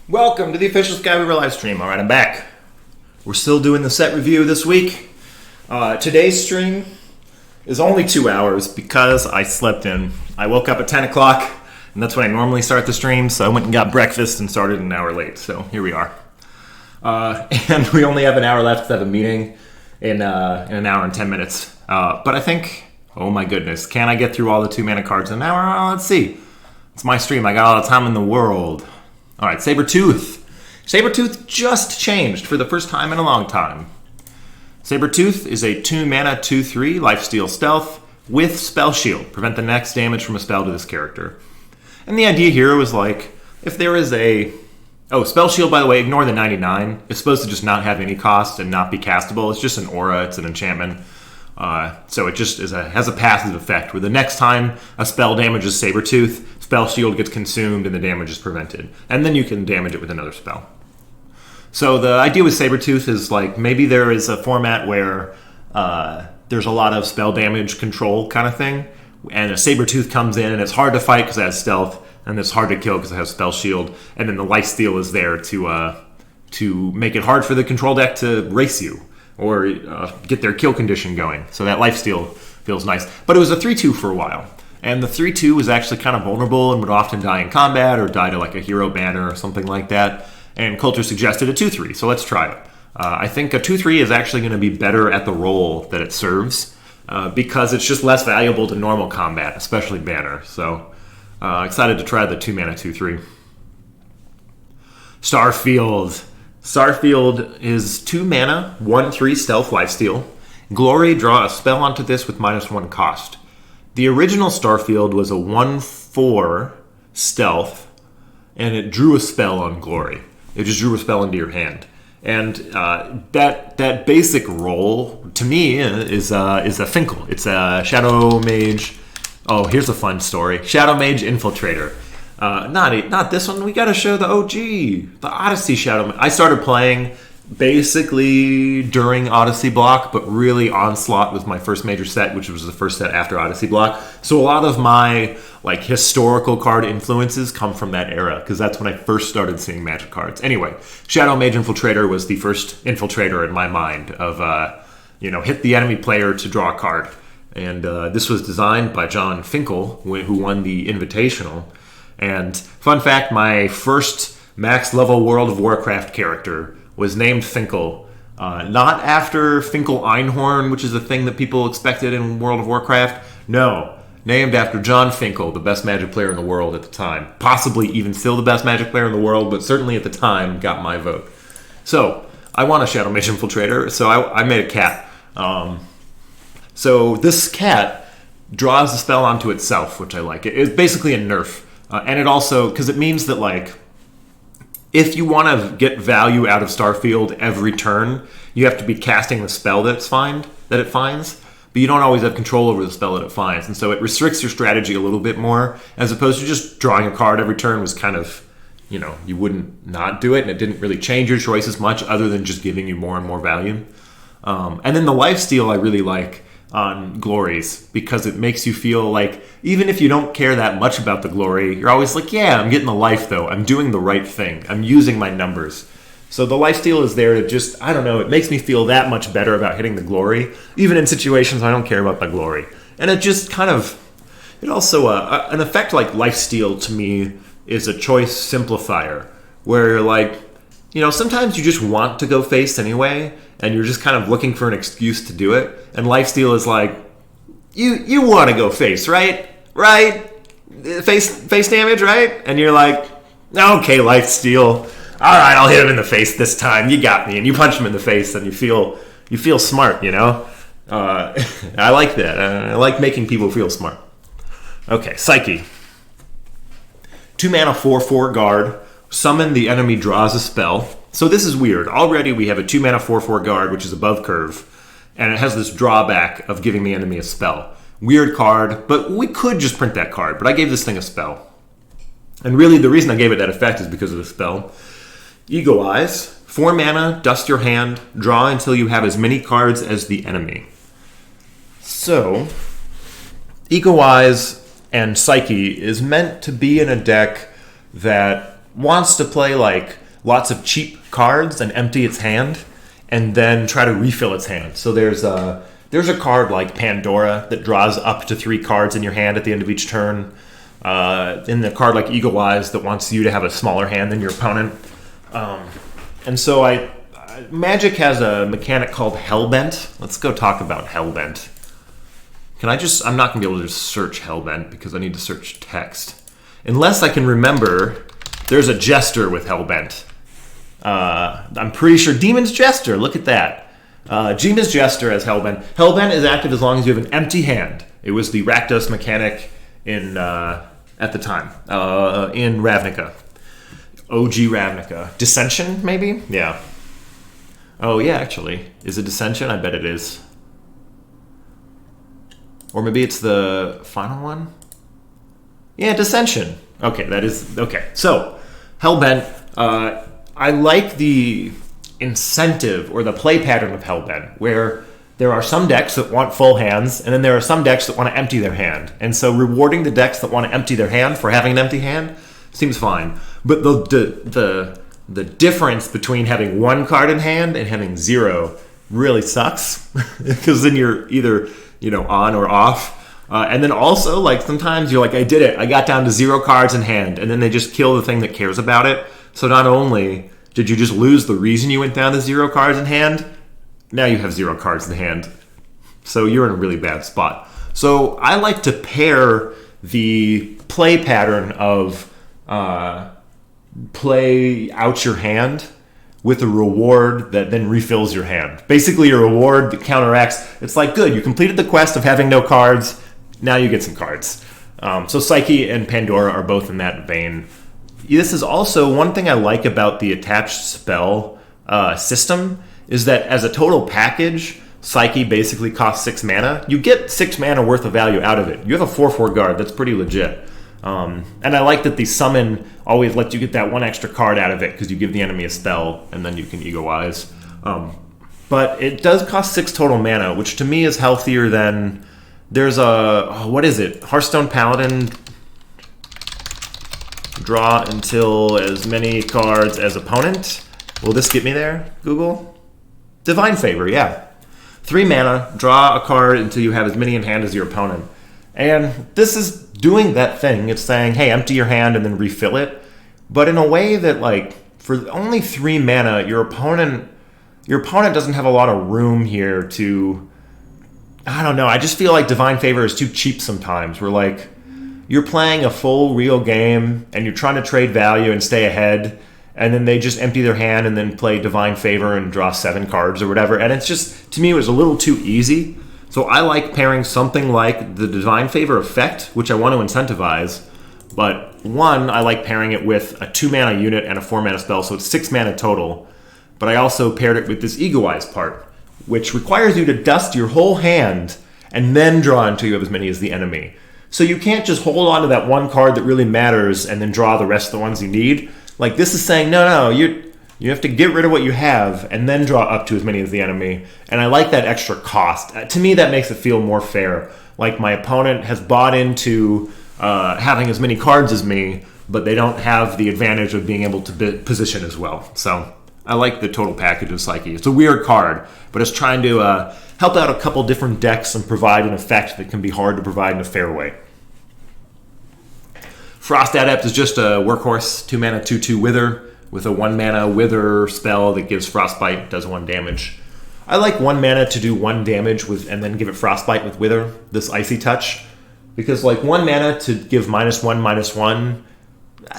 Welcome to the official Skyweaver live stream. All right, I'm back. We're still doing the set review this week. Today's stream is only 2 hours because I slept in. I woke up at 10 o'clock, and that's when I normally start the stream, so I went and got breakfast and started an hour late, so here we are. And we only have an hour left to have a meeting in an hour and 10 minutes. But I think, oh my goodness, can I get through all the 2-mana cards in an hour? Let's see. It's my stream. I got all the time in the world. All right, Sabertooth. Sabertooth just changed for the first time in a long time. Sabertooth is a 2-mana 2/3 lifesteal stealth with spell shield. Prevent the next damage from a spell to this character. And the idea here was like, if there is a... Oh, spell shield, by the way, ignore the 99. It's supposed to just not have any cost and not be castable. It's just an aura. It's an enchantment. So it just has a passive effect where the next time a spell damages Sabertooth, spell shield gets consumed and the damage is prevented. And then you can damage it with another spell. So the idea with Sabertooth is like maybe there is a format where there's a lot of spell damage control kind of thing, and a Sabertooth comes in and it's hard to fight because it has stealth, and it's hard to kill because it has spell shield, and then the lifesteal is there to make it hard for the control deck to race you or get their kill condition going. So that lifesteal feels nice. But it was a 3/2 for a while, and the 3/2 was actually kind of vulnerable and would often die in combat or die to like a hero banner or something like that. And Coulter suggested a 2/3, so let's try it. I think a 2/3 is actually going to be better at the role that it serves because it's just less valuable to normal combat, especially banner. So excited to try the 2-mana 2/3. Starfield. Starfield is 2-mana 1/3 stealth lifesteal. Glory, draw a spell onto this with -1 cost. The original Starfield was a 1/4 stealth, and it drew a spell on Glory. It just drew a spell into your hand, and that basic role to me is a Finkel. It's a Shadow Mage. Oh, here's a fun story: Shadow Mage Infiltrator. Not this one. We got to show the OG, the Odyssey Shadow. I started playing basically during Odyssey block, but really Onslaught was my first major set, which was the first set after Odyssey block. So a lot of my like historical card influences come from that era, because that's when I first started seeing Magic cards. Anyway, Shadow Mage Infiltrator was the first Infiltrator in my mind of hit the enemy player to draw a card, and this was designed by John Finkel, who won the Invitational. And fun fact, my first max level World of Warcraft character was named Finkel, not after Finkel Einhorn, which is a thing that people expected in World of Warcraft. No, named after John Finkel, the best Magic player in the world at the time. Possibly even still the best Magic player in the world, but certainly at the time got my vote. So I want a Shadow Mage Infiltrator, so I made a cat. So this cat draws the spell onto itself, which I like. It's basically a nerf. And it also, because it means that like, if you want to get value out of Starfield every turn, you have to be casting the spell that it finds, but you don't always have control over the spell that it finds, and so it restricts your strategy a little bit more, as opposed to just drawing a card every turn was kind of, you wouldn't not do it, and it didn't really change your choices much other than just giving you more and more value. And then the lifesteal I really like on glories, because it makes you feel like even if you don't care that much about the glory, you're always like, yeah, I'm getting the life though, I'm doing the right thing, I'm using my numbers. So the lifesteal is there to just, I don't know, it makes me feel that much better about hitting the glory, even in situations I don't care about the glory. And it just kind of, it also, an effect like lifesteal to me is a choice simplifier, where you're like, sometimes you just want to go face anyway, and you're just kind of looking for an excuse to do it. And lifesteal is like, you want to go face, right? Right? Face damage, right? And you're like, okay, lifesteal. All right, I'll hit him in the face this time. You got me. And you punch him in the face, and you feel smart, I like that. I like making people feel smart. Okay, Psyche. 2-mana 4/4 guard. Summon, the enemy draws a spell. So this is weird. Already we have a 2-mana 4/4 guard, which is above curve, and it has this drawback of giving the enemy a spell. Weird card, but we could just print that card, but I gave this thing a spell. And really the reason I gave it that effect is because of the spell. Ego Eyes, 4 mana, dust your hand, draw until you have as many cards as the enemy. So, Ego Eyes and Psyche is meant to be in a deck that wants to play like lots of cheap cards and empty its hand. and then try to refill its hand. So there's a card like Pandora that draws up to 3 cards in your hand at the end of each turn. In the card like Eagle Eyes that wants you to have a smaller hand than your opponent. And so Magic has a mechanic called Hellbent. Let's go talk about Hellbent. I'm not going to be able to just search Hellbent because I need to search text. Unless I can remember, there's a Jester with Hellbent. I'm pretty sure Demon's Jester, look at that. Demon's Jester has Hellbent. Hellbent is active as long as you have an empty hand. It was the Rakdos mechanic at the time, in Ravnica. OG Ravnica. Dissension, maybe? Yeah. Oh, yeah, actually. Is it Dissension? I bet it is. Or maybe it's the final one? Yeah, Dissension. Okay, that is... Okay, so, Hellbent. I like the incentive or the play pattern of Hellbent, where there are some decks that want full hands, and then there are some decks that want to empty their hand. And so rewarding the decks that want to empty their hand for having an empty hand seems fine. But the difference between having 1 card in hand and having 0 really sucks, because then you're either on or off. And then also, like, sometimes you're like, I did it. I got down to 0 cards in hand, and then they just kill the thing that cares about it. So not only did you just lose the reason you went down to 0 cards in hand, now you have 0 cards in hand. So you're in a really bad spot. So I like to pair the play pattern of play out your hand with a reward that then refills your hand. Basically a reward that counteracts. It's like, good, you completed the quest of having no cards. Now you get some cards. So Psyche and Pandora are both in that vein. This is also one thing I like about the attached spell system is that as a total package, Psyche basically costs 6 mana. You get 6 mana worth of value out of it. You have a 4/4 guard. That's pretty legit. And I like that the summon always lets you get that 1 extra card out of it because you give the enemy a spell and then you can Ego Eyes. But it does cost 6 total mana, which to me is healthier than... There's what is it? Hearthstone Paladin. Draw until as many cards as opponent. Will this get me there, Google? Divine Favor, yeah. 3 mana, draw a card until you have as many in hand as your opponent. And this is doing that thing. It's saying, hey, empty your hand and then refill it. But in a way that, like, for only 3 mana, your opponent doesn't have a lot of room here to... I don't know. I just feel like Divine Favor is too cheap sometimes. We're like, you're playing a full real game and you're trying to trade value and stay ahead, and then they just empty their hand and then play Divine Favor and draw 7 cards or whatever. And it's just, to me, it was a little too easy. So I like pairing something like the Divine Favor effect, which I want to incentivize. But 1, I like pairing it with a 2 mana unit and a 4 mana spell, so it's 6 mana total. But I also paired it with this Ego Eyes part, which requires you to dust your whole hand and then draw until you have as many as the enemy. So you can't just hold on to that 1 card that really matters and then draw the rest of the ones you need. Like, this is saying, no, you have to get rid of what you have and then draw up to as many as the enemy. And I like that extra cost. To me, that makes it feel more fair. Like, my opponent has bought into having as many cards as me, but they don't have the advantage of being able to position as well. So I like the total package of Psyche. It's a weird card, but it's trying to help out a couple different decks and provide an effect that can be hard to provide in a fair way. Frost Adept is just a workhorse, 2 mana, 2/2 Wither, with a 1 mana Wither spell that gives Frostbite, does 1 damage. I like 1 mana to do 1 damage with, and then give it Frostbite with Wither, this Icy Touch. Because, like, 1 mana to give -1/-1,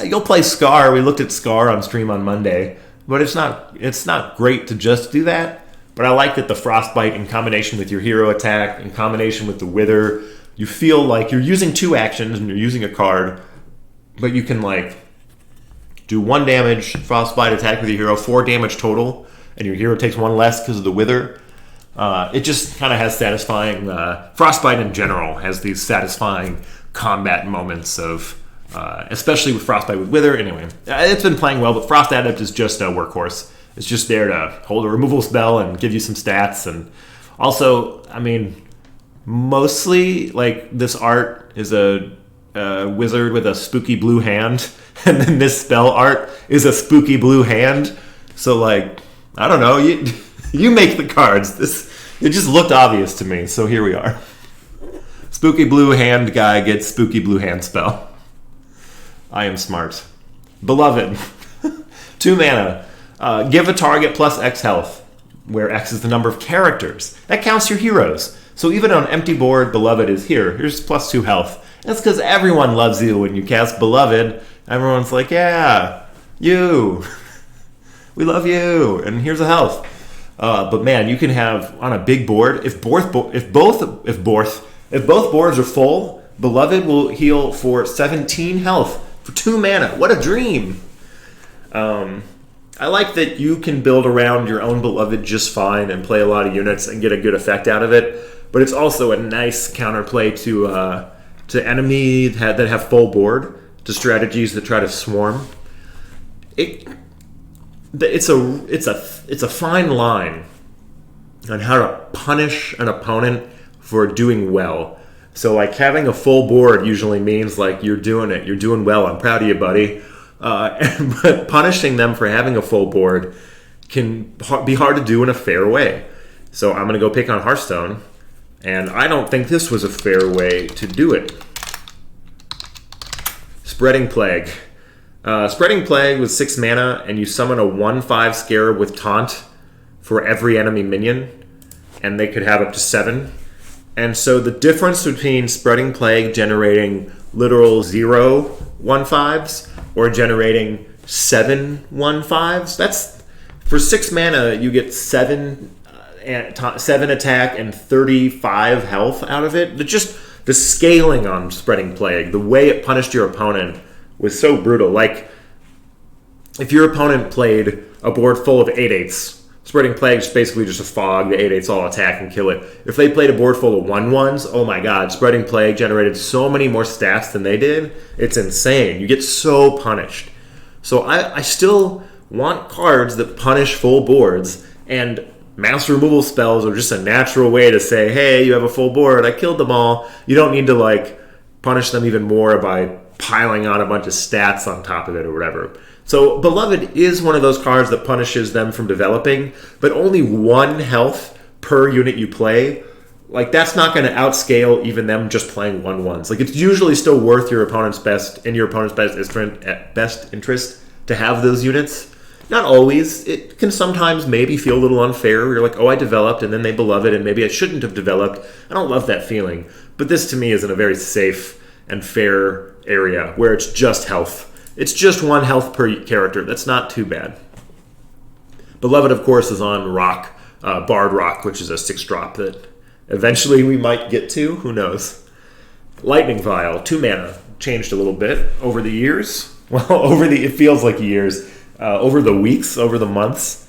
you'll play Scar. We looked at Scar on stream on Monday. But it's not great to just do that. But I like that the Frostbite in combination with your hero attack, in combination with the Wither, you feel like you're using 2 actions and you're using a card, but you can, like, do 1 damage, Frostbite, attack with your hero, 4 damage total, and your hero takes 1 less because of the Wither. It just kind of has satisfying... Frostbite in general has these satisfying combat moments of... especially with Frostbite with Wither. Anyway, it's been playing well, but Frost Adept is just a workhorse. It's just there to hold a removal spell and give you some stats. And also, I mean, mostly, like, this art is a wizard with a spooky blue hand, and then this spell art is a spooky blue hand. So, like, I don't know. You make the cards. It just looked obvious to me, so here we are. Spooky blue hand guy gets spooky blue hand spell. I am smart. Beloved. 2 mana. Give a target plus X health, where X is the number of characters. That counts your heroes. So even on an empty board, Beloved is here. Here's plus 2 health. That's because everyone loves you when you cast Beloved. Everyone's like, yeah, you. We love you. And here's a health. But man, you can have on a big board, if both boards are full, Beloved will heal for 17 health for 2 mana. What a dream. I like that you can build around your own Beloved just fine and play a lot of units and get a good effect out of it. But it's also a nice counterplay to enemy that have full board, to strategies that try to swarm. It's a fine line on how to punish an opponent for doing well. So like having a full board usually means like you're doing it, you're doing well. I'm proud of you, buddy. But punishing them for having a full board can be hard to do in a fair way. So I'm going to go pick on Hearthstone, and I don't think this was a fair way to do it. Spreading Plague. Spreading Plague with 6 mana, and you summon a 1/5 Scarab with Taunt for every enemy minion, and they could have up to 7. And so the difference between Spreading Plague generating literal 0 1/5s or generating 7 1/5s, that's for 6 mana you get 7 attack and 35 health out of it. Just the scaling on Spreading Plague, the way it punished your opponent was so brutal. Like, if your opponent played a board full of 8/8s, Spreading Plague is basically just a fog. The 8/8s all attack and kill it. If they played a board full of 1/1s, oh my god, Spreading Plague generated so many more stats than they did. It's insane. You get so punished. So I still want cards that punish full boards, and mass removal spells are just a natural way to say, hey, you have a full board, I killed them all. You don't need to like punish them even more by piling on a bunch of stats on top of it or whatever. So Beloved is one of those cards that punishes them from developing, but only 1 health per unit you play. Like, that's not going to outscale even them just playing 1/1s. Like, it's usually still worth your opponent's best interest to have those units. Not always. It can sometimes maybe feel a little unfair. You're like, oh, I developed, and then they Beloved, and maybe I shouldn't have developed. I don't love that feeling. But this, to me, is in a very safe and fair area where it's just health. It's just 1 health per character. That's not too bad. Beloved, of course, is on Rock, Bard Rock, which is a 6-drop that eventually we might get to. Who knows? Lightning Vial, 2 mana. Changed a little bit over the years. Well, it feels like years. Over the weeks, over the months.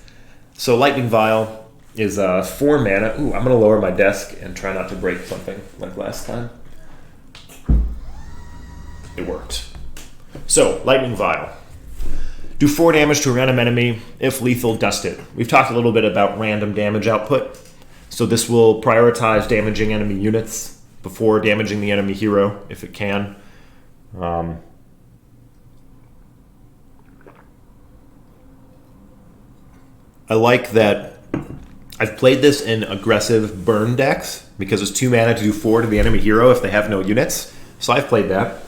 So Lightning Vial is 4 mana. Ooh, I'm going to lower my desk and try not to break something like last time. It worked. So, Lightning Vial. Do 4 damage to a random enemy if lethal dusted. We've talked a little bit about random damage output. So this will prioritize damaging enemy units before damaging the enemy hero, if it can. I like that I've played this in aggressive burn decks because it's 2 mana to do 4 to the enemy hero if they have no units. So I've played that.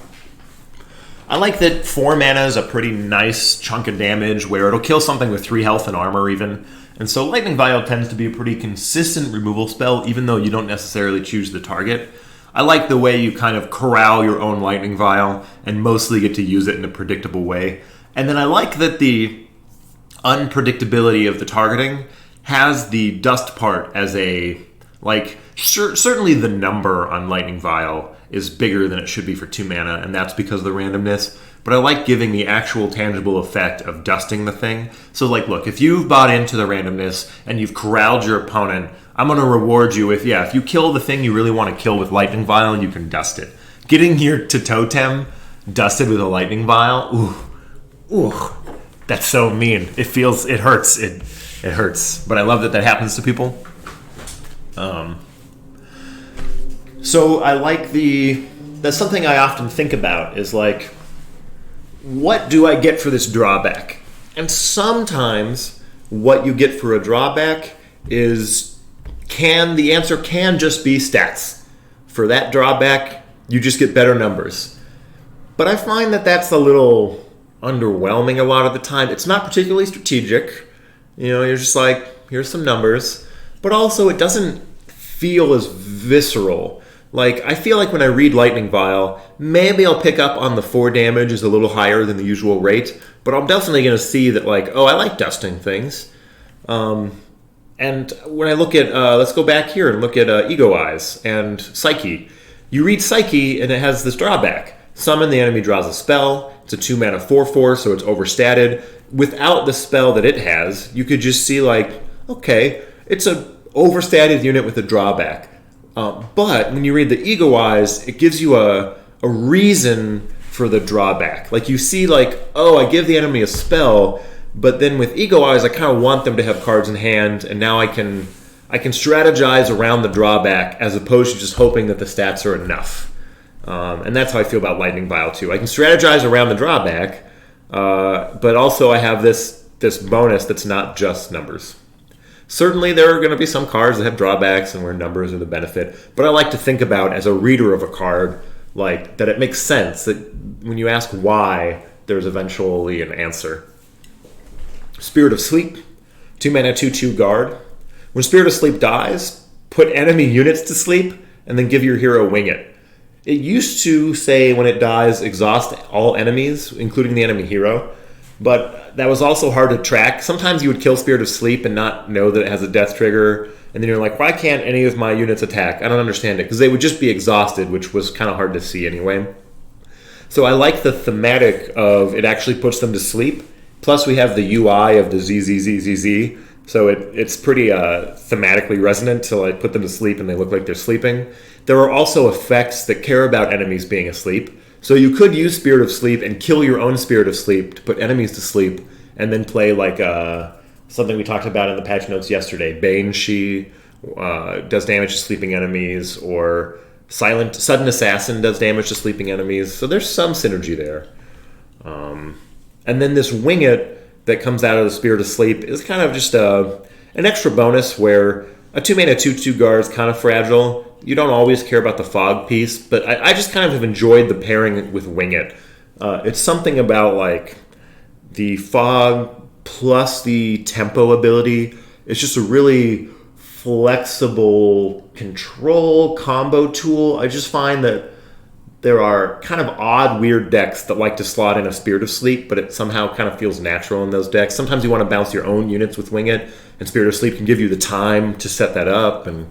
I like that 4 mana is a pretty nice chunk of damage where it'll kill something with 3 health and armor even. And so Lightning Vial tends to be a pretty consistent removal spell even though you don't necessarily choose the target. I like the way you kind of corral your own Lightning Vial and mostly get to use it in a predictable way. And then I like that the unpredictability of the targeting has the dust part as a, like, certainly the number on Lightning Vial is bigger than it should be for 2 mana, and that's because of the randomness. But I like giving the actual tangible effect of dusting the thing. So, like, look, if you've bought into the randomness and you've corralled your opponent, I'm going to reward you with, if you kill the thing you really want to kill with Lightning Vial, you can dust it. Getting your Totem dusted with a Lightning Vial, ooh, that's so mean. It hurts. It hurts. But I love that happens to people. So I like that's something I often think about is like, what do I get for this drawback? And sometimes what you get for a drawback is the answer can just be stats. For that drawback, you just get better numbers. But I find that that's a little underwhelming a lot of the time. It's not particularly strategic. You're just like, here's some numbers. But also, it doesn't feel as visceral. Like, I feel like when I read Lightning Vial, maybe I'll pick up on the 4 damage is a little higher than the usual rate, but I'm definitely going to see that, like, I like dusting things. And when I look at, let's go back here and look at Ego Eyes and Psyche. You read Psyche, and it has this drawback. Summon, the enemy draws a spell. It's a 2-mana 4/4, so it's overstatted. Without the spell that it has, you could just see, like, okay, it's a overstated unit with a drawback. But when you read the Ego Eyes, it gives you a reason for the drawback. Like, you see, like, I give the enemy a spell, but then with Ego Eyes, I kind of want them to have cards in hand, and now I can strategize around the drawback as opposed to just hoping that the stats are enough. And that's how I feel about Lightning Vial too. I can strategize around the drawback, but also I have this bonus that's not just numbers. Certainly there are going to be some cards that have drawbacks and where numbers are the benefit, but I like to think about as a reader of a card, like, that it makes sense, that when you ask why, there's eventually an answer. Spirit of Sleep, 2-mana 2/2 guard. When Spirit of Sleep dies, put enemy units to sleep and then give your hero Wing It. It used to say when it dies, exhaust all enemies, including the enemy hero, but that was also hard to track. Sometimes you would kill Spirit of Sleep and not know that it has a death trigger, and then you're like, why can't any of my units attack? I don't understand it, because they would just be exhausted, which was kind of hard to see anyway. So I like the thematic of it actually puts them to sleep. Plus we have the UI of the ZZZZZ, so it's pretty thematically resonant to, like, put them to sleep and they look like they're sleeping. There are also effects that care about enemies being asleep. So you could use Spirit of Sleep and kill your own Spirit of Sleep to put enemies to sleep, and then play like something we talked about in the patch notes yesterday. Banshee does damage to sleeping enemies, or Sudden Assassin does damage to sleeping enemies. So there's some synergy there. And then this Wing It that comes out of the Spirit of Sleep is kind of just an extra bonus where a 2-mana 2/2 guard is kind of fragile. You don't always care about the fog piece, but I just kind of have enjoyed the pairing with Wing It. It's something about, like, the fog plus the tempo ability. It's just a really flexible control combo tool. I just find that there are kind of odd, weird decks that like to slot in a Spirit of Sleep, but it somehow kind of feels natural in those decks. Sometimes you want to bounce your own units with Wing It, and Spirit of Sleep can give you the time to set that up. And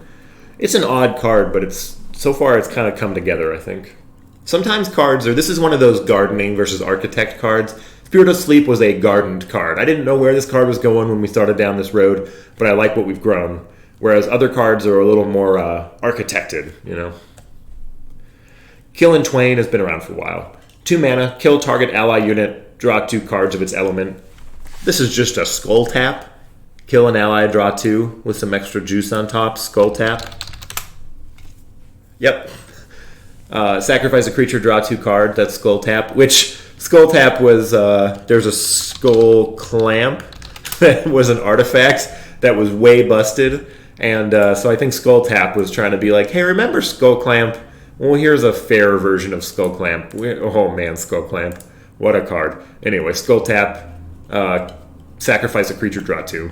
it's an odd card, but so far it's kind of come together, I think. Sometimes this is one of those gardening versus architect cards. Spirit of Sleep was a gardened card. I didn't know where this card was going when we started down this road, but I like what we've grown. Whereas other cards are a little more architected, Kill in Twain has been around for a while. 2 mana, kill target ally unit, draw 2 cards of its element. This is just a skull tap. Kill an ally, draw 2 with some extra juice on top. Skull tap. Yep. Sacrifice a creature, draw 2 cards. That's skull tap. Which skull tap was, there's a skull clamp that was an artifact that was way busted. And so I think skull tap was trying to be like, hey, remember skull clamp? Well, here's a fair version of Skull Clamp. Oh man, Skull Clamp. What a card. Anyway, Skull Tap, sacrifice a creature, draw 2.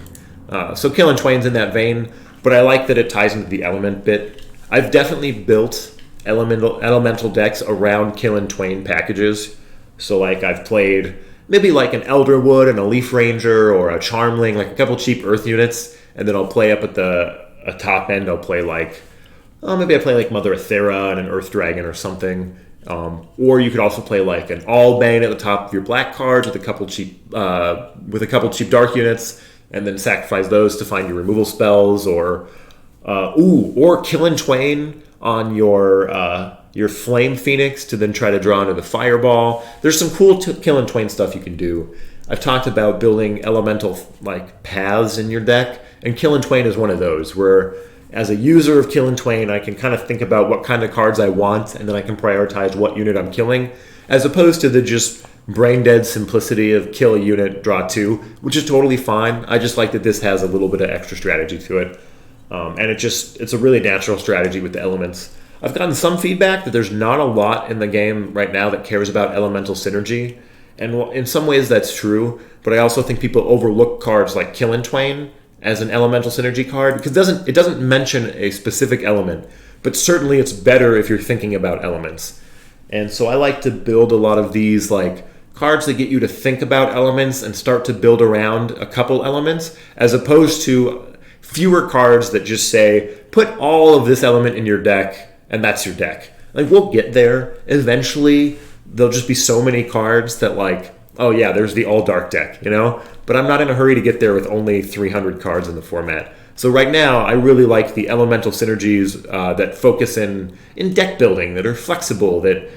So Kill in Twain's in that vein, but I like that it ties into the element bit. I've definitely built elemental decks around Kill in Twain packages. So like I've played maybe like an Elderwood and a Leaf Ranger or a Charmling, like a couple cheap Earth units, and then I'll play up at the top end, I'll play like maybe I play like Mother Ethera and an Earth Dragon or something. Or you could also play like an Allbane at the top of your black cards with a couple cheap dark units, and then sacrifice those to find your removal spells. Or Kill in Twain on your Flame Phoenix to then try to draw into the Fireball. There's some cool Kill in Twain stuff you can do. I've talked about building elemental like paths in your deck, and Kill in Twain is one of those where, as a user of Kill in Twain, I can kind of think about what kind of cards I want, and then I can prioritize what unit I'm killing, as opposed to the just brain dead simplicity of kill a unit, draw 2, which is totally fine. I just like that this has a little bit of extra strategy to it. And it's a really natural strategy with the elements. I've gotten some feedback that there's not a lot in the game right now that cares about elemental synergy. And in some ways that's true, but I also think people overlook cards like Kill and Twain as an elemental synergy card because it doesn't mention a specific element, but certainly it's better if you're thinking about elements. And so I like to build a lot of these like cards that get you to think about elements and start to build around a couple elements, as opposed to fewer cards that just say, put all of this element in your deck, and that's your deck. Like, we'll get there. Eventually, there'll just be so many cards that like, oh yeah, there's the all-dark deck, you know? But I'm not in a hurry to get there with only 300 cards in the format. So right now, I really like the elemental synergies that focus in deck building, that are flexible, that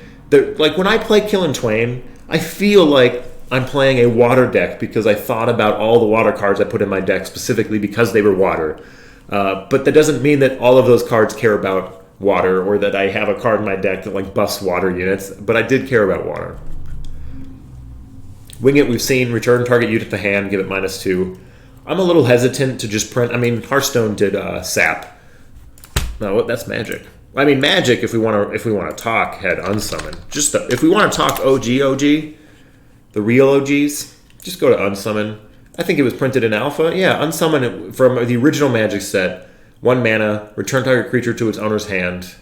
like when I play Kill and Twain, I feel like I'm playing a water deck because I thought about all the water cards I put in my deck specifically because they were water. But that doesn't mean that all of those cards care about water or that I have a card in my deck that like buffs water units, but I did care about water. Wing It, we've seen return target unit to hand, give it -2. I'm a little hesitant to just print. I mean, Hearthstone did sap. No, that's Magic. I mean, Magic, if we want to talk, had Unsummon. If we want to talk OG, the real OGs, just go to Unsummon. I think it was printed in Alpha. Yeah, Unsummon it from the original Magic set. 1 mana, return target creature to its owner's hand.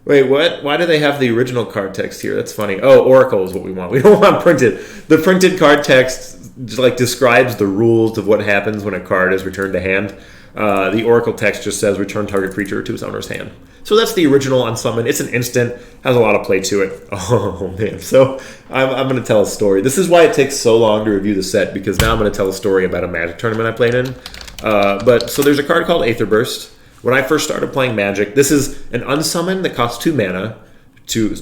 Wait, what? Why do they have the original card text here? That's funny. Oh, Oracle is what we want. We don't want printed. The printed card text like describes the rules of what happens when a card is returned to hand. The Oracle text just says return target creature to its owner's hand. So that's the original Unsummon. It's an instant, has a lot of play to it. Oh man! So I'm going to tell a story. This is why it takes so long to review the set, because now I'm going to tell a story about a Magic tournament I played in. But so there's a card called Aether Burst. When I first started playing Magic, this is an Unsummon that costs 2 mana,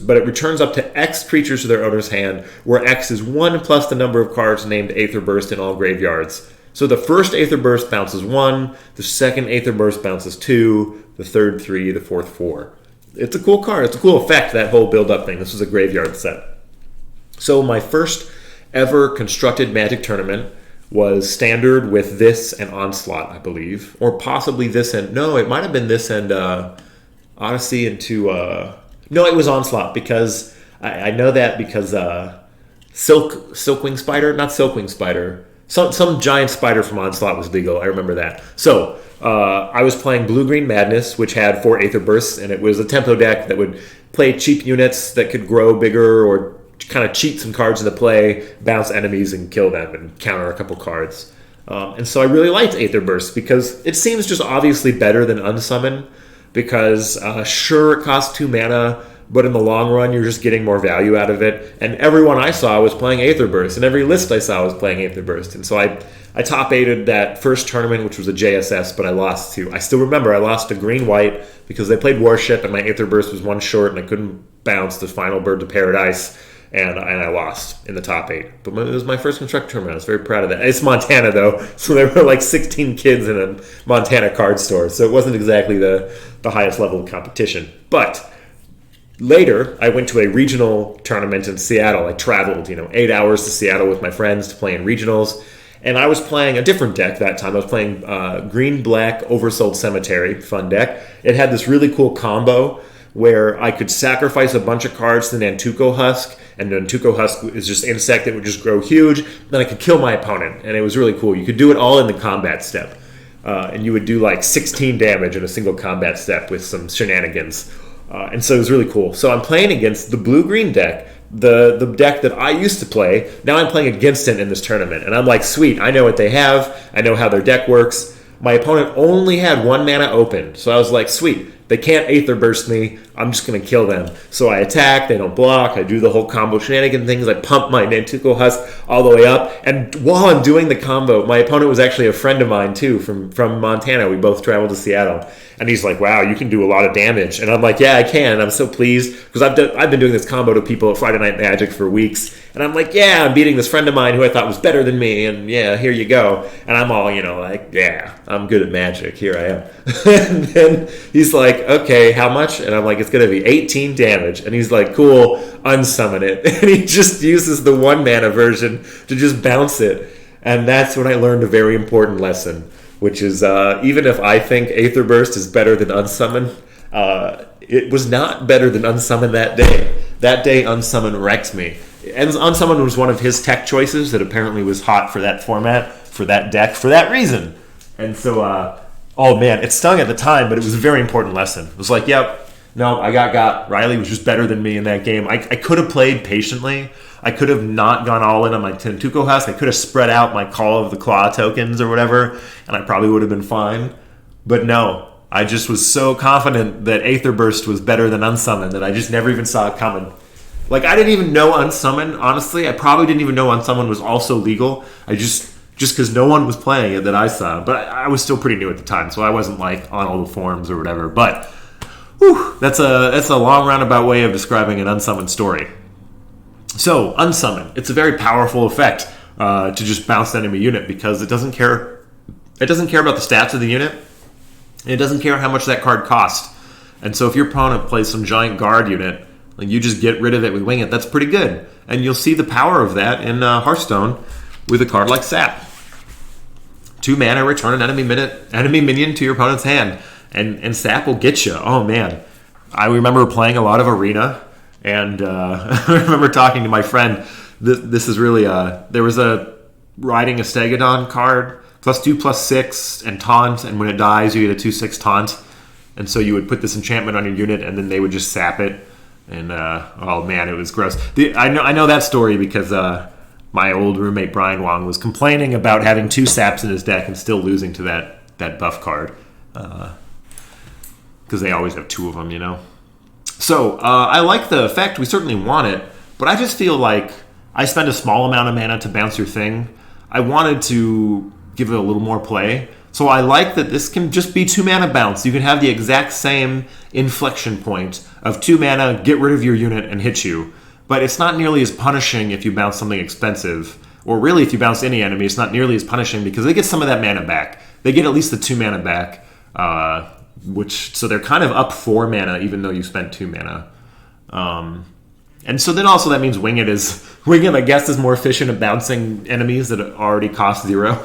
but it returns up to X creatures to their owner's hand, where X is 1 plus the number of cards named Aether Burst in all graveyards. So the first Aether Burst bounces 1, the second Aether Burst bounces 2, the third 3, the fourth 4. It's a cool card. It's a cool effect, that whole build-up thing. This was a graveyard set. So my first ever constructed Magic tournament was Standard with this and Onslaught, I believe. Or possibly this and... No, it might have been this and Odyssey into... No, it was Onslaught, because... I know that because Silkwing Spider? Not Silkwing Spider. Some giant spider from Onslaught was legal. I remember that. So, I was playing Blue-Green Madness, which had 4 Aether Bursts, and it was a tempo deck that would play cheap units that could grow bigger or kind of cheat some cards into play, bounce enemies and kill them and counter a couple cards. And so I really liked Aether Burst because it seems just obviously better than Unsummon because sure, it costs 2 mana, but in the long run, you're just getting more value out of it. And everyone I saw was playing Aether Burst, and every list I saw was playing Aether Burst. And so I top-8'd that first tournament, which was a JSS, but I lost to... I still remember I lost to Green-White because they played Warship, and my Aether Burst was 1 short, and I couldn't bounce the final Bird to Paradise. And I lost in the top 8. But it was my first construct tournament. I was very proud of that. It's Montana, though. So there were like 16 kids in a Montana card store. So it wasn't exactly the highest level of competition. But later, I went to a regional tournament in Seattle. I traveled, 8 hours to Seattle with my friends to play in regionals. And I was playing a different deck that time. I was playing Green-Black Oversold Cemetery. Fun deck. It had this really cool combo where I could sacrifice a bunch of cards to Nantuko Husk, and Nantuko Husk is just insect that would just grow huge. Then I could kill my opponent, and it was really cool. You could do it all in the combat step, and you would do like 16 damage in a single combat step with some shenanigans, and so it was really cool. So I'm playing against the blue-green deck, the deck that I used to play. Now I'm playing against it in this tournament, and I'm like, sweet, I know what they have. I know how their deck works. My opponent only had 1 mana open, so I was like, sweet. They can't Aether Burst me. I'm just going to kill them. So I attack. They don't block. I do the whole combo shenanigan things. I pump my Nantuko Husk all the way up. And while I'm doing the combo, my opponent was actually a friend of mine, too, from Montana. We both traveled to Seattle. And he's like, wow, you can do a lot of damage. And I'm like, yeah, I can. And I'm so pleased because I've been doing this combo to people at Friday Night Magic for weeks. And I'm like, yeah, I'm beating this friend of mine who I thought was better than me. And yeah, here you go. And I'm all, like, yeah, I'm good at Magic. Here I am. And then he's like, like, okay, how much? And I'm like, it's going to be 18 damage. And he's like, cool, unsummon it. And he just uses the 1 mana version to just bounce it. And that's when I learned a very important lesson, which is even if I think Aether Burst is better than Unsummon, it was not better than Unsummon that day. That day, Unsummon wrecked me. And Unsummon was one of his tech choices that apparently was hot for that format, for that deck, for that reason. And so, oh man, it stung at the time, but it was a very important lesson. It was like, yep, no, I got. Riley was just better than me in that game. I could have played patiently. I could have not gone all in on my Tentuco Husk. I could have spread out my Call of the Claw tokens or whatever, and I probably would have been fine. But no, I just was so confident that Aether Burst was better than Unsummon that I just never even saw it coming. Like, I didn't even know Unsummon, honestly. I probably didn't even know Unsummon was also legal. I just because no one was playing it that I saw. But I was still pretty new at the time, so I wasn't, like, on all the forums or whatever. But, whew, that's a long roundabout way of describing an Unsummon story. So, Unsummon. It's a very powerful effect to just bounce the enemy unit because it doesn't care. It doesn't care about the stats of the unit. And it doesn't care how much that card costs. And so if your opponent plays some giant guard unit, like you just get rid of it with Wing It, that's pretty good. And you'll see the power of that in Hearthstone with a card like Sap. 2 mana, return an enemy minion to your opponent's hand. And Sap will get you. Oh, man. I remember playing a lot of Arena. And I remember talking to my friend. This is really... there was a Riding a Stegodon card, +2/+6, and taunt. And when it dies, you get a 2/6 taunt. And so you would put this enchantment on your unit, and then they would just sap it. And, oh man, it was gross. I know that story because my old roommate Brian Wong was complaining about having 2 saps in his deck and still losing to that buff card. Because they always have 2 of them, you know. So, I like the effect. We certainly want it. But I just feel like I spend a small amount of mana to bounce your thing. I wanted to give it a little more play. So I like that this can just be 2 mana bounce. You can have the exact same inflection point of 2 mana, get rid of your unit, and hit you. But it's not nearly as punishing if you bounce something expensive. Or really, if you bounce any enemy, it's not nearly as punishing because they get some of that mana back. They get at least the 2 mana back, so they're kind of up 4 mana even though you spent 2 mana. And so then also that means Wing It, I guess, is more efficient at bouncing enemies that already cost 0.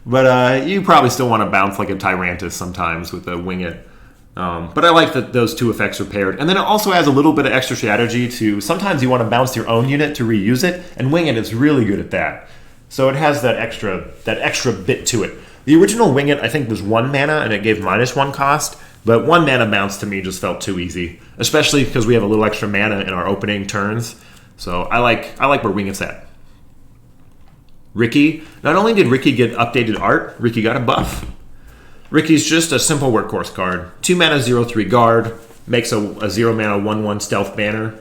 But you probably still want to bounce like a Tyrantus sometimes with a Wing It. But I like that those 2 effects are paired. And then it also has a little bit of extra strategy to... Sometimes you want to bounce your own unit to reuse it, and Wing It is really good at that. So it has that extra bit to it. The original Wing It, I think, was 1 mana, and it gave -1 cost. But 1 mana bounce to me just felt too easy. Especially because we have a little extra mana in our opening turns. So I like where Wing It's at. Ricky. Not only did Ricky get updated art, Ricky got a buff. Ricky's just a simple workhorse card. 2 mana, 0/3 guard. Makes a 0 mana, 1/1 stealth banner.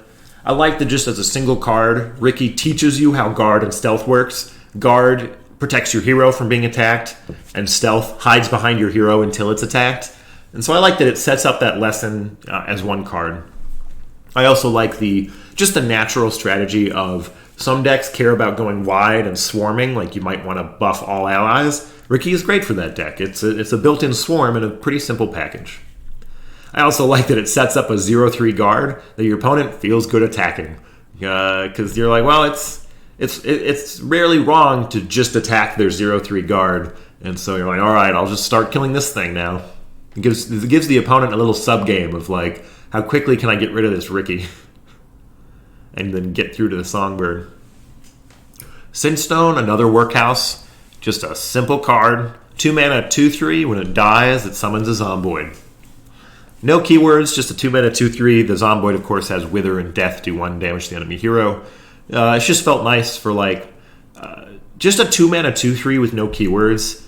I like that just as a single card, Ricky teaches you how guard and stealth works. Guard protects your hero from being attacked, and stealth hides behind your hero until it's attacked. And so I like that it sets up that lesson as 1 card. I also like the natural strategy of some decks care about going wide and swarming, like you might want to buff all allies. Ricky is great for that deck. It's a built-in swarm in a pretty simple package. I also like that it sets up a 0/3 guard that your opponent feels good attacking. Because you're like, well, it's rarely wrong to just attack their 0/3 guard. And so you're like, all right, I'll just start killing this thing now. It gives the opponent a little sub-game of like, how quickly can I get rid of this Ricky? And then get through to the Songbird. Sinstone, another workhouse. Just a simple card. 2 mana, 2/3. When it dies, it summons a Zomboid. No keywords, just a 2 mana, 2/3. The Zomboid, of course, has Wither and Death, do 1 damage to the enemy hero. It's just felt nice for just a 2 mana, 2/3 with no keywords.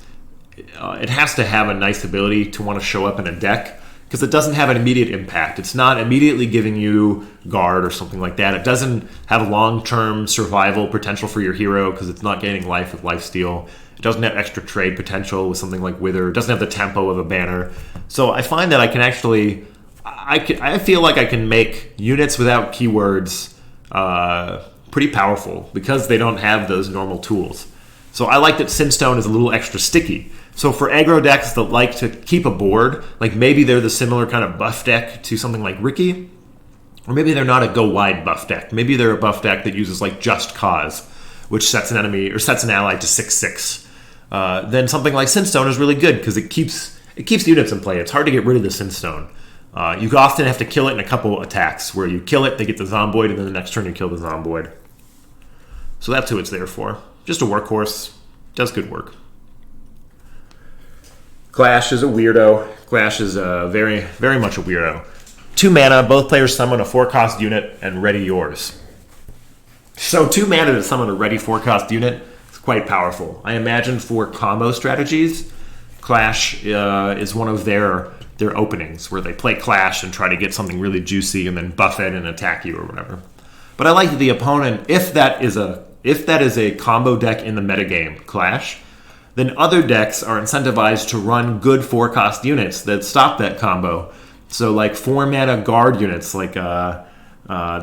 It has to have a nice ability to want to show up in a deck. Because it doesn't have an immediate impact. It's not immediately giving you guard or something like that. It doesn't have long-term survival potential for your hero because it's not gaining life with lifesteal. It doesn't have extra trade potential with something like Wither. It doesn't have the tempo of a banner. So I find that I can actually... I feel like I can make units without keywords pretty powerful because they don't have those normal tools. So I like that Sinstone is a little extra sticky. So for aggro decks that like to keep a board, like maybe they're the similar kind of buff deck to something like Ricky, or maybe they're not a go wide buff deck. Maybe they're a buff deck that uses like Just Cause, which sets an enemy or sets an ally to 6/6. Then something like Sinstone is really good because it keeps units in play. It's hard to get rid of the Sinstone. You often have to kill it in a couple attacks where you kill it, they get the Zomboid, and then the next turn you kill the Zomboid. So that's who it's there for. Just a workhorse. Does good work. Clash is a weirdo. Clash is very, very much a weirdo. 2 mana, both players summon a 4-cost unit and ready yours. So 2 mana to summon a ready 4-cost unit is quite powerful. I imagine for combo strategies, Clash is one of their openings where they play Clash and try to get something really juicy and then buff it and attack you or whatever. But I like the opponent, if that is a combo deck in the metagame, Clash, then other decks are incentivized to run good 4-cost units that stop that combo. So like 4-mana guard units, like there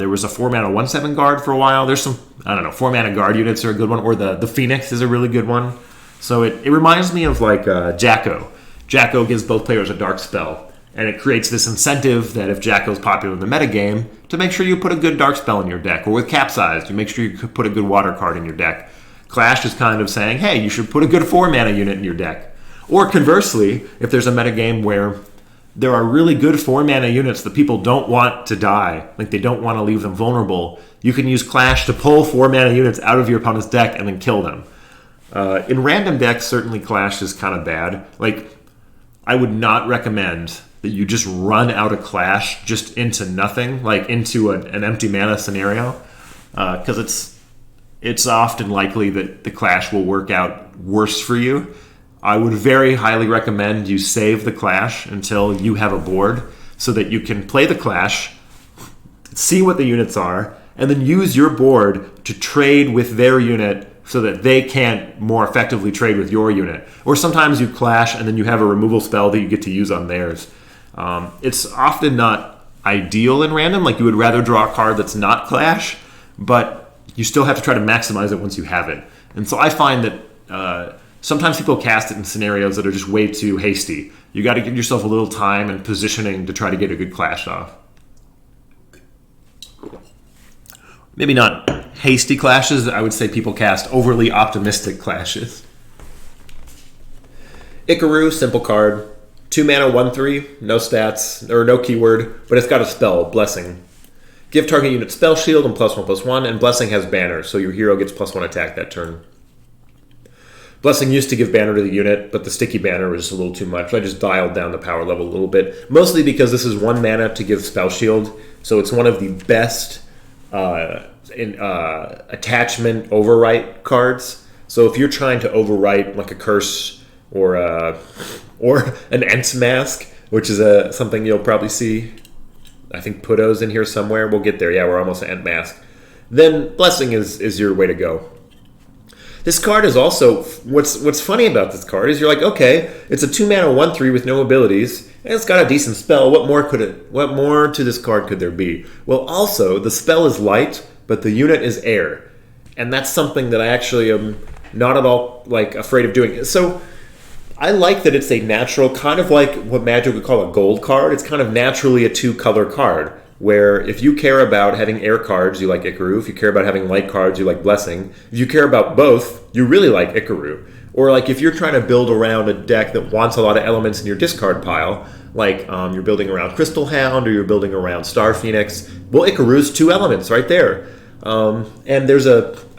was a 4-mana 1/7 guard for a while. There's some, 4-mana guard units are a good one, or the Phoenix is a really good one. So it reminds me of like Jacko. Jacko gives both players a dark spell, and it creates this incentive that if Jacko's popular in the metagame, to make sure you put a good dark spell in your deck. Or with Capsized, you make sure you put a good water card in your deck. Clash is kind of saying, hey, you should put a good 4-mana unit in your deck. Or conversely, if there's a metagame where there are really good 4-mana units that people don't want to die, like they don't want to leave them vulnerable, you can use Clash to pull 4-mana units out of your opponent's deck and then kill them. In random decks, certainly Clash is kind of bad. Like, I would not recommend that you just run out of Clash just into nothing, like into an empty mana scenario, because it's often likely that the Clash will work out worse for you. I would very highly recommend you save the Clash until you have a board so that you can play the Clash, see what the units are, and then use your board to trade with their unit so that they can't more effectively trade with your unit. Or sometimes you Clash and then you have a removal spell that you get to use on theirs. It's often not ideal in random, like you would rather draw a card that's not Clash, but you still have to try to maximize it once you have it. And so I find that sometimes people cast it in scenarios that are just way too hasty. You got to give yourself a little time and positioning to try to get a good Clash off. Maybe not hasty Clashes. I would say people cast overly optimistic Clashes. Ikaru, simple card. 2 mana, 1/3, no stats, or no keyword, but it's got a spell, Blessing. Give target unit spell shield and +1/+1, and Blessing has banner, so your hero gets +1 attack that turn. Blessing used to give banner to the unit, but the sticky banner was just a little too much. I just dialed down the power level a little bit, mostly because this is 1 mana to give spell shield, so it's one of the best attachment overwrite cards. So if you're trying to overwrite like a curse or an Ents Mask, which is something you'll probably see, I think Puto's in here somewhere. We'll get there. Yeah, we're almost at Ent Mask. Then Blessing is your way to go. This card is also, what's funny about this card is you're like, okay, it's a 2 mana 1/3 with no abilities, and it's got a decent spell. What more to this card could there be? Well, also, the spell is light, but the unit is air. And that's something that I actually am not at all like afraid of doing. So I like that it's a natural, kind of like what Magic would call a gold card. It's kind of naturally a 2-color card, where if you care about having air cards, you like Ikaru. If you care about having light cards, you like Blessing. If you care about both, you really like Ikaru. Or like if you're trying to build around a deck that wants a lot of elements in your discard pile, like you're building around Crystal Hound or you're building around Star Phoenix, well, Ikaru's 2 elements right there. And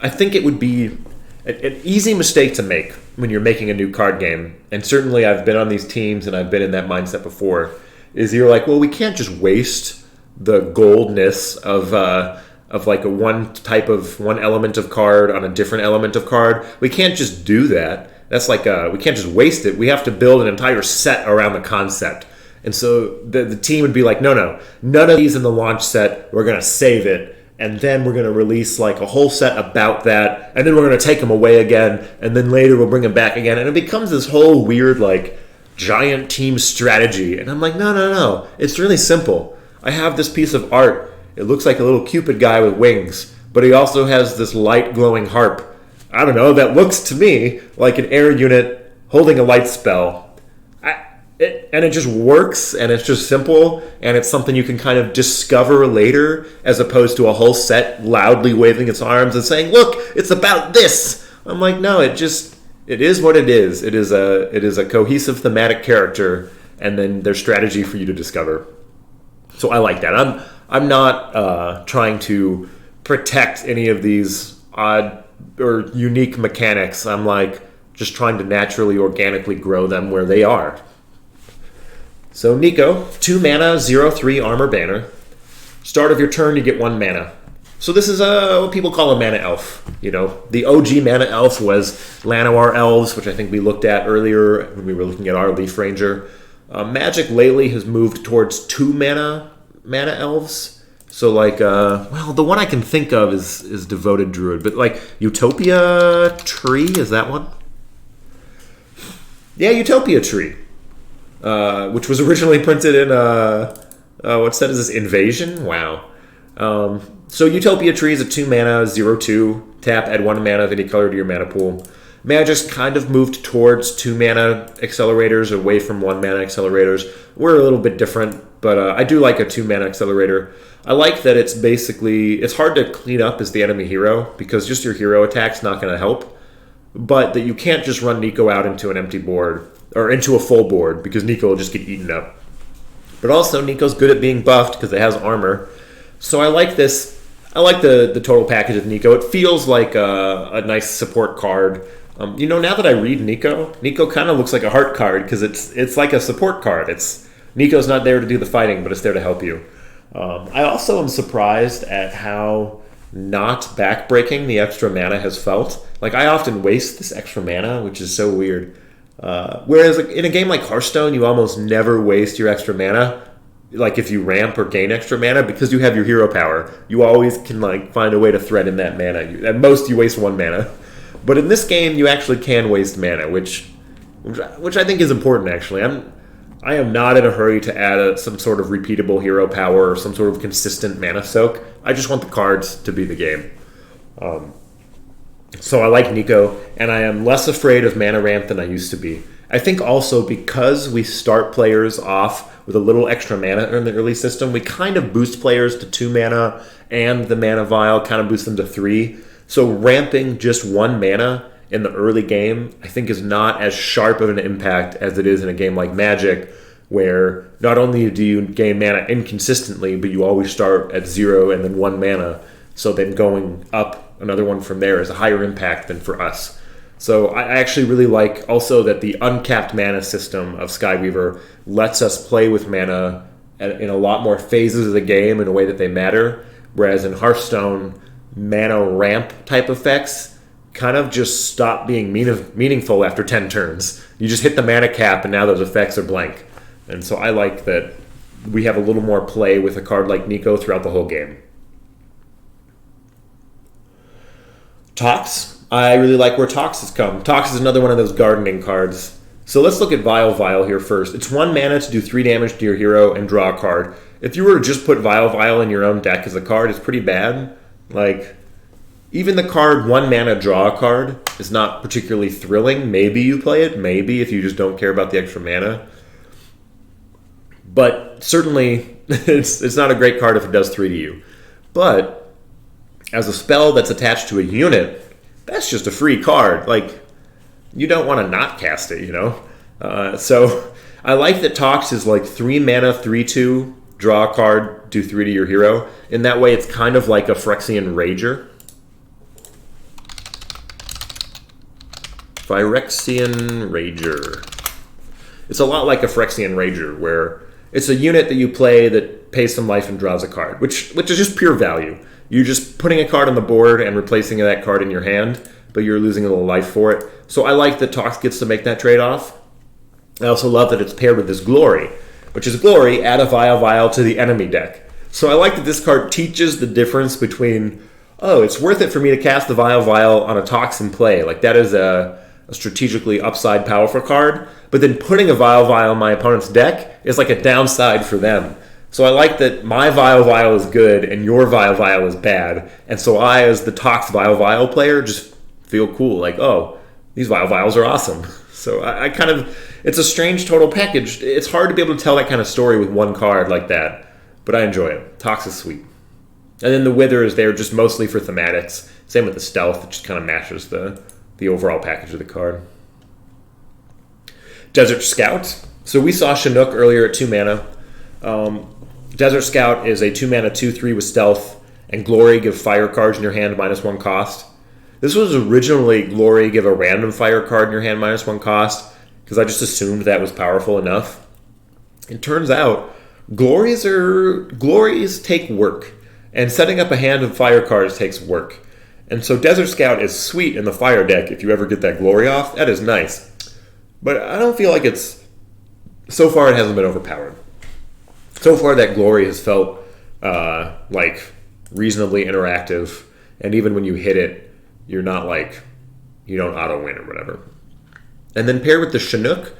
I think it would be an easy mistake to make when you're making a new card game, and certainly I've been on these teams and I've been in that mindset before, is you're like, well, we can't just waste the goldness of like one element of card on a different element of card. We can't just do that. That's like we can't just waste it. We have to build an entire set around the concept. And so the team would be like, no, none of these in the launch set. We're going to save it. And then we're going to release like a whole set about that. And then we're going to take them away again. And then later we'll bring them back again. And it becomes this whole weird like giant team strategy. And I'm like, no. It's really simple. I have this piece of art. It looks like a little Cupid guy with wings. But he also has this light glowing harp. I don't know. That looks to me like an air unit holding a light spell. It just works, and it's just simple, and it's something you can kind of discover later, as opposed to a whole set loudly waving its arms and saying, "Look, it's about this." I'm like, no, it is what it is. It is a cohesive thematic character, and then there's strategy for you to discover. So I like that. I'm not trying to protect any of these odd or unique mechanics. I'm like just trying to naturally, organically grow them where they are. So Nico, 2 mana, 0/3 armor banner. Start of your turn, you get 1 mana. So this is what people call a mana elf. You know, the OG mana elf was Llanowar elves, which I think we looked at earlier when we were looking at our Leaf Ranger. Magic lately has moved towards 2 mana elves. So like, well, the one I can think of is Devoted Druid, but like Utopia Tree, is that one? Yeah, Utopia Tree. Which was originally printed in, what set is this? Invasion? Wow. So Utopia Tree is a 2 mana, 0/2. Tap, add 1 mana of any color to your mana pool. Magic's kind of moved towards 2 mana accelerators, away from 1 mana accelerators. We're a little bit different, but I do like a 2 mana accelerator. I like that it's hard to clean up as the enemy hero, because just your hero attack's not going to help. But that you can't just run Nico out into an empty board, or into a full board, because Nico will just get eaten up. But also, Nico's good at being buffed because it has armor. So I like this. I like the total package of Nico. It feels like a nice support card. Now that I read Nico kind of looks like a heart card, because it's like a support card. Nico's not there to do the fighting, but it's there to help you. I also am surprised at how not backbreaking the extra mana has felt. Like, I often waste this extra mana, which is so weird. Whereas in a game like Hearthstone, you almost never waste your extra mana. Like if you ramp or gain extra mana, because you have your hero power, you always can like find a way to thread in that mana. At most, you waste 1 mana. But in this game, you actually can waste mana, which I think is important. Actually, I am not in a hurry to add some sort of repeatable hero power or some sort of consistent mana soak. I just want the cards to be the game. So I like Nico, and I am less afraid of mana ramp than I used to be. I think also because we start players off with a little extra mana in the early system, we kind of boost players to 2 mana, and the mana vial kind of boosts them to 3. So ramping just 1 mana in the early game, I think, is not as sharp of an impact as it is in a game like Magic, where not only do you gain mana inconsistently, but you always start at 0 and then 1 mana. So then going up another one from there is a higher impact than for us. So I actually really like also that the uncapped mana system of Skyweaver lets us play with mana in a lot more phases of the game in a way that they matter. Whereas in Hearthstone, mana ramp type effects kind of just stop being meaningful after 10 turns. You just hit the mana cap, and now those effects are blank. And so I like that we have a little more play with a card like Nico throughout the whole game. Tox. I really like where Tox has come. Tox is another one of those gardening cards. So let's look at Vial here first. It's 1 mana to do 3 damage to your hero and draw a card. If you were to just put Vial in your own deck as a card, it's pretty bad. Like, even the card 1 mana draw a card is not particularly thrilling. Maybe you play it, maybe, if you just don't care about the extra mana. But certainly, it's not a great card if it does 3 to you. But as a spell that's attached to a unit, that's just a free card. Like, you don't want to not cast it, So I like that Tox is like 3 mana, 3/2, draw a card, do 3 to your hero. In that way, it's kind of like a Phyrexian Rager. Phyrexian Rager. It's a lot like a Phyrexian Rager, where it's a unit that you play that pays some life and draws a card, which is just pure value. You're just putting a card on the board and replacing that card in your hand, but you're losing a little life for it. So I like that Tox gets to make that trade-off. I also love that it's paired with this Glory, which is Glory, add a Vial to the enemy deck. So I like that this card teaches the difference between, it's worth it for me to cast the Vial on a Tox in play. Like, that is a strategically upside powerful card. But then putting a Vial in my opponent's deck is like a downside for them. So I like that my Vial is good and your Vial is bad. And so I, as the Tox Vial player, just feel cool. Like, these Vials are awesome. So I kind of, it's a strange total package. It's hard to be able to tell that kind of story with one card like that, but I enjoy it. Tox is sweet. And then the Withers, they're just mostly for thematics. Same with the Stealth, it just kind of matches the overall package of the card. Desert Scout. So we saw Chinook earlier at 2 mana. Desert Scout is a 2 mana 2/3 with Stealth, and Glory, give fire cards in your hand -1 cost. This was originally Glory, give a random fire card in your hand -1 cost, because I just assumed that was powerful enough. It turns out Glories take work, and setting up a hand of fire cards takes work. And so Desert Scout is sweet in the fire deck if you ever get that Glory off. That is nice. But I don't feel like so far it hasn't been overpowered. So far that Glory has felt like reasonably interactive, and even when you hit it, you're not like, you don't auto-win or whatever. And then paired with the Chinook,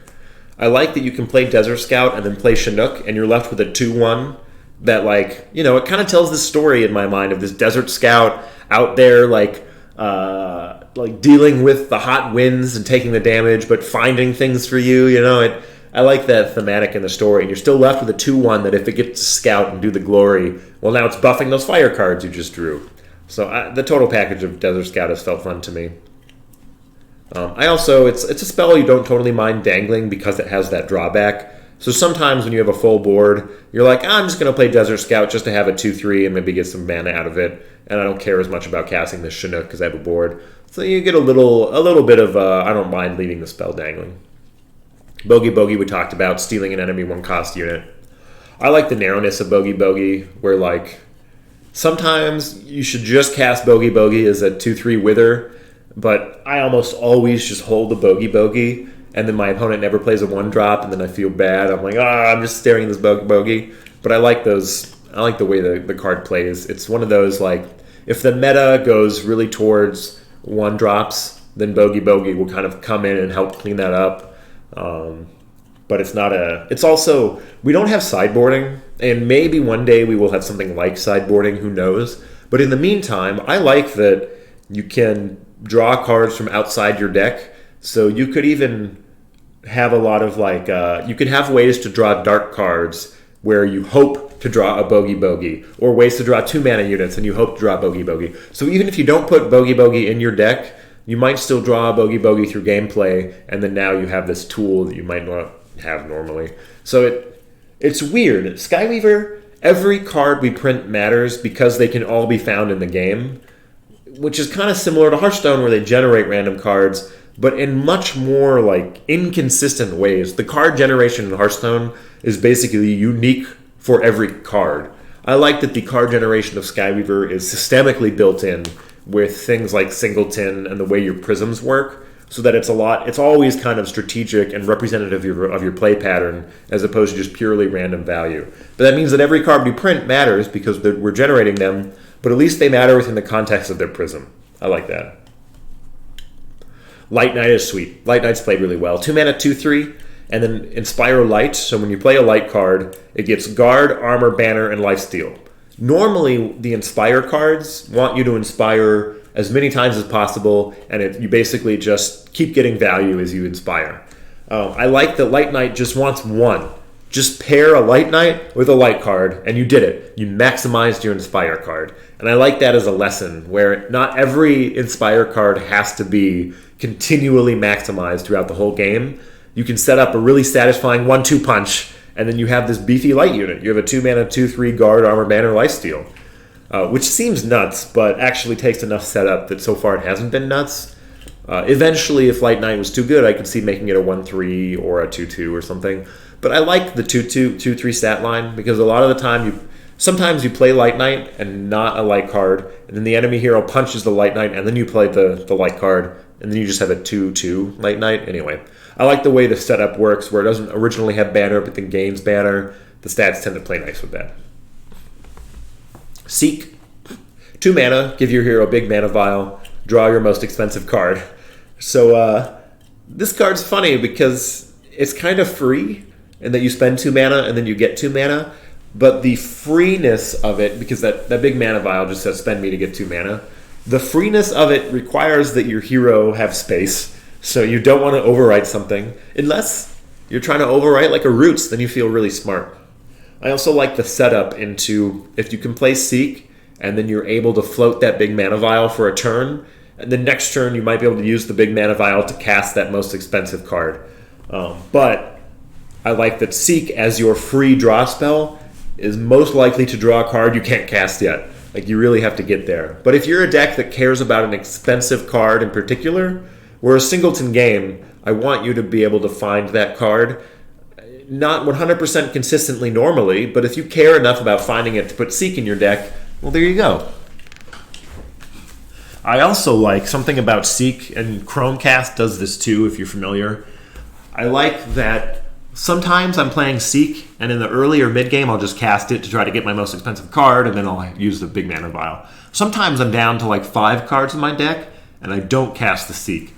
I like that you can play Desert Scout and then play Chinook, and you're left with a 2/1 that, like, you know, it kind of tells this story in my mind of this Desert Scout out there, like dealing with the hot winds and taking the damage, but finding things for you, you know. I like that thematic in the story, and you're still left with a 2/1 that if it gets to scout and do the Glory, well, now it's buffing those fire cards you just drew. So the total package of Desert Scout has felt fun to me. It's a spell you don't totally mind dangling because it has that drawback. So sometimes when you have a full board, you're like, I'm just going to play Desert Scout just to have a 2/3 and maybe get some mana out of it, and I don't care as much about casting this Chinook because I have a board. So you get a little bit of, I don't mind leaving the spell dangling. Bogey Bogey we talked about, stealing an enemy 1-cost unit. I like the narrowness of Bogey Bogey, where like sometimes you should just cast Bogey Bogey as a 2/3 Wither, but I almost always just hold the Bogey Bogey, and then my opponent never plays a 1-drop, and then I feel bad. I'm like, I'm just staring at this Bogey Bogey. But I like those. I like the way the card plays. It's one of those, like, if the meta goes really towards 1-drops, then Bogey Bogey will kind of come in and help clean that up. But it's also, we don't have sideboarding, and maybe one day we will have something like sideboarding, who knows. But in the meantime, I like that you can draw cards from outside your deck, so you could even have a lot of you could have ways to draw dark cards where you hope to draw a Bogey Bogey, or ways to draw 2 mana units and you hope to draw Bogey Bogey. So even if you don't put Bogey Bogey in your deck, you might still draw a Bogey Bogey through gameplay, and then now you have this tool that you might not have normally. So it's weird. Skyweaver, every card we print matters because they can all be found in the game, which is kind of similar to Hearthstone, where they generate random cards, but in much more like inconsistent ways. The card generation in Hearthstone is basically unique for every card. I like that the card generation of Skyweaver is systemically built in with things like Singleton and the way your prisms work, so that it's always kind of strategic and representative of your play pattern, as opposed to just purely random value. But that means that every card we print matters because we're generating them, but at least they matter within the context of their prism. I like that. Light Knight is sweet. Light Knight's played really well. 2 mana, 2/3, and then Inspire Light. So when you play a light card, it gets Guard, Armor, Banner, and Lifesteal. Normally, the Inspire cards want you to inspire as many times as possible, and you basically just keep getting value as you inspire. I like that Light Knight just wants one. Just pair a Light Knight with a light card, and you did it. You maximized your Inspire card. And I like that as a lesson, where not every Inspire card has to be continually maximized throughout the whole game. You can set up a really satisfying 1-2 punch, and then you have this beefy light unit. You have a 2 mana, 2/3 Guard, Armor, Banner, Lifesteal. Which seems nuts, but actually takes enough setup that so far it hasn't been nuts. Eventually, if Light Knight was too good, I could see making it a 1/3 or a 2/2 or something. But I like the 2/2, 2/3 stat line, because a lot of the time, sometimes you play Light Knight and not a light card, and then the enemy hero punches the Light Knight, and then you play the light card, and then you just have a 2/2 Light Knight. Anyway, I like the way the setup works, where it doesn't originally have Banner, but then gains Banner. The stats tend to play nice with that. Seek. 2 mana, give your hero a big mana vial, draw your most expensive card. So this card's funny because it's kind of free, in that you spend 2 mana and then you get 2 mana, but the freeness of it, because that big mana vial just says spend me to get 2 mana, the freeness of it requires that your hero have space. So you don't want to overwrite something unless you're trying to overwrite like a Roots, then you feel really smart. I also like the setup into if you can play Seek and then you're able to float that big mana vial for a turn, and the next turn you might be able to use the big mana vial to cast that most expensive card. But I like that Seek as your free draw spell is most likely to draw a card you can't cast yet. Like, you really have to get there. But if you're a deck that cares about an expensive card in particular, we're a singleton game, I want you to be able to find that card. Not 100% consistently normally, but if you care enough about finding it to put Seek in your deck, well, there you go. I also like something about Seek, and Chromecast does this too, if you're familiar. I like that sometimes I'm playing Seek, and in the early or mid game, I'll just cast it to try to get my most expensive card, and then I'll use the big mana vial. Sometimes I'm down to like 5 cards in my deck, and I don't cast the Seek,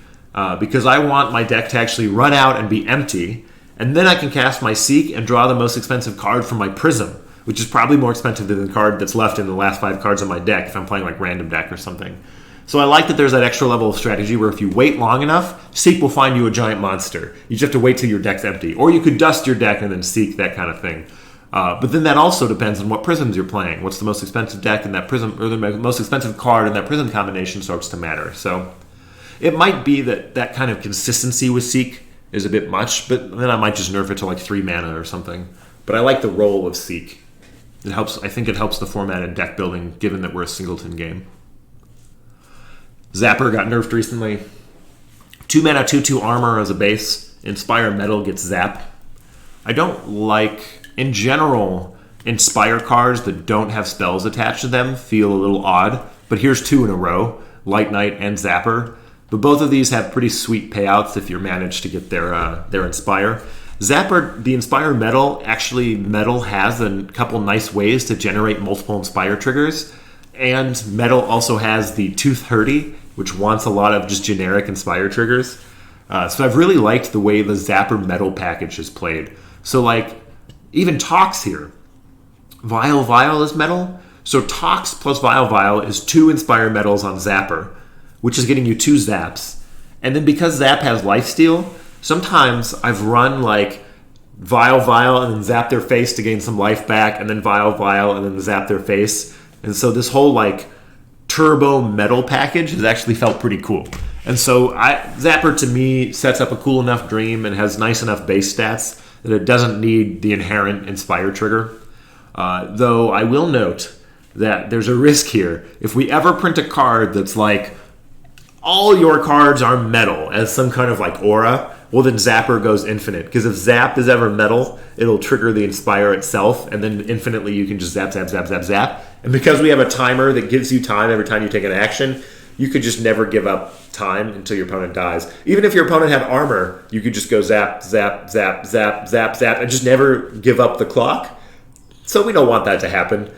because I want my deck to actually run out and be empty, and then I can cast my Seek and draw the most expensive card from my Prism, which is probably more expensive than the card that's left in the last 5 cards of my deck if I'm playing like random deck or something. So I like that there's that extra level of strategy where if you wait long enough, Seek will find you a giant monster. You just have to wait till your deck's empty. Or you could dust your deck and then Seek, that kind of thing. But then that also depends on what prisms you're playing. What's the most expensive deck in that prism, or the most expensive card in that prism combination starts to matter. So it might be that kind of consistency with Seek is a bit much, but then I might just nerf it to like 3 mana or something. But I like the role of Seek. It helps. I think it helps the format in deck building, given that we're a singleton game. Zapper got nerfed recently. 2 mana, 2/2 armor as a base. Inspire Metal gets Zap. I don't like, in general, Inspire cards that don't have spells attached to them feel a little odd, but here's 2 in a row, Light Knight and Zapper. But both of these have pretty sweet payouts if you manage to get their Inspire. Zapper, the Inspire Metal, actually Metal has a couple nice ways to generate multiple Inspire triggers, and Metal also has the Tooth Hurdy, which wants a lot of just generic Inspire triggers. So I've really liked the way the Zapper Metal package is played. So like, even Tox here. Vial is Metal. So Tox plus Vial is 2 Inspire Metals on Zapper, which is getting you 2 Zaps. And then because Zap has Lifesteal, sometimes I've run like Vial and then zap their face to gain some life back, and then Vial and then zap their face. And so this whole like turbo metal package has actually felt pretty cool. And so Zapper to me sets up a cool enough dream and has nice enough base stats that it doesn't need the inherent Inspire trigger. Though I will note that there's a risk here. If we ever print a card that's like all your cards are metal as some kind of like aura, well then Zapper goes infinite. Because if Zap is ever metal, it'll trigger the Inspire itself, and then infinitely you can just zap. And because we have a timer that gives you time every time you take an action, you could just never give up time until your opponent dies. Even if your opponent had armor, you could just go zap, and just never give up the clock. So we don't want that to happen.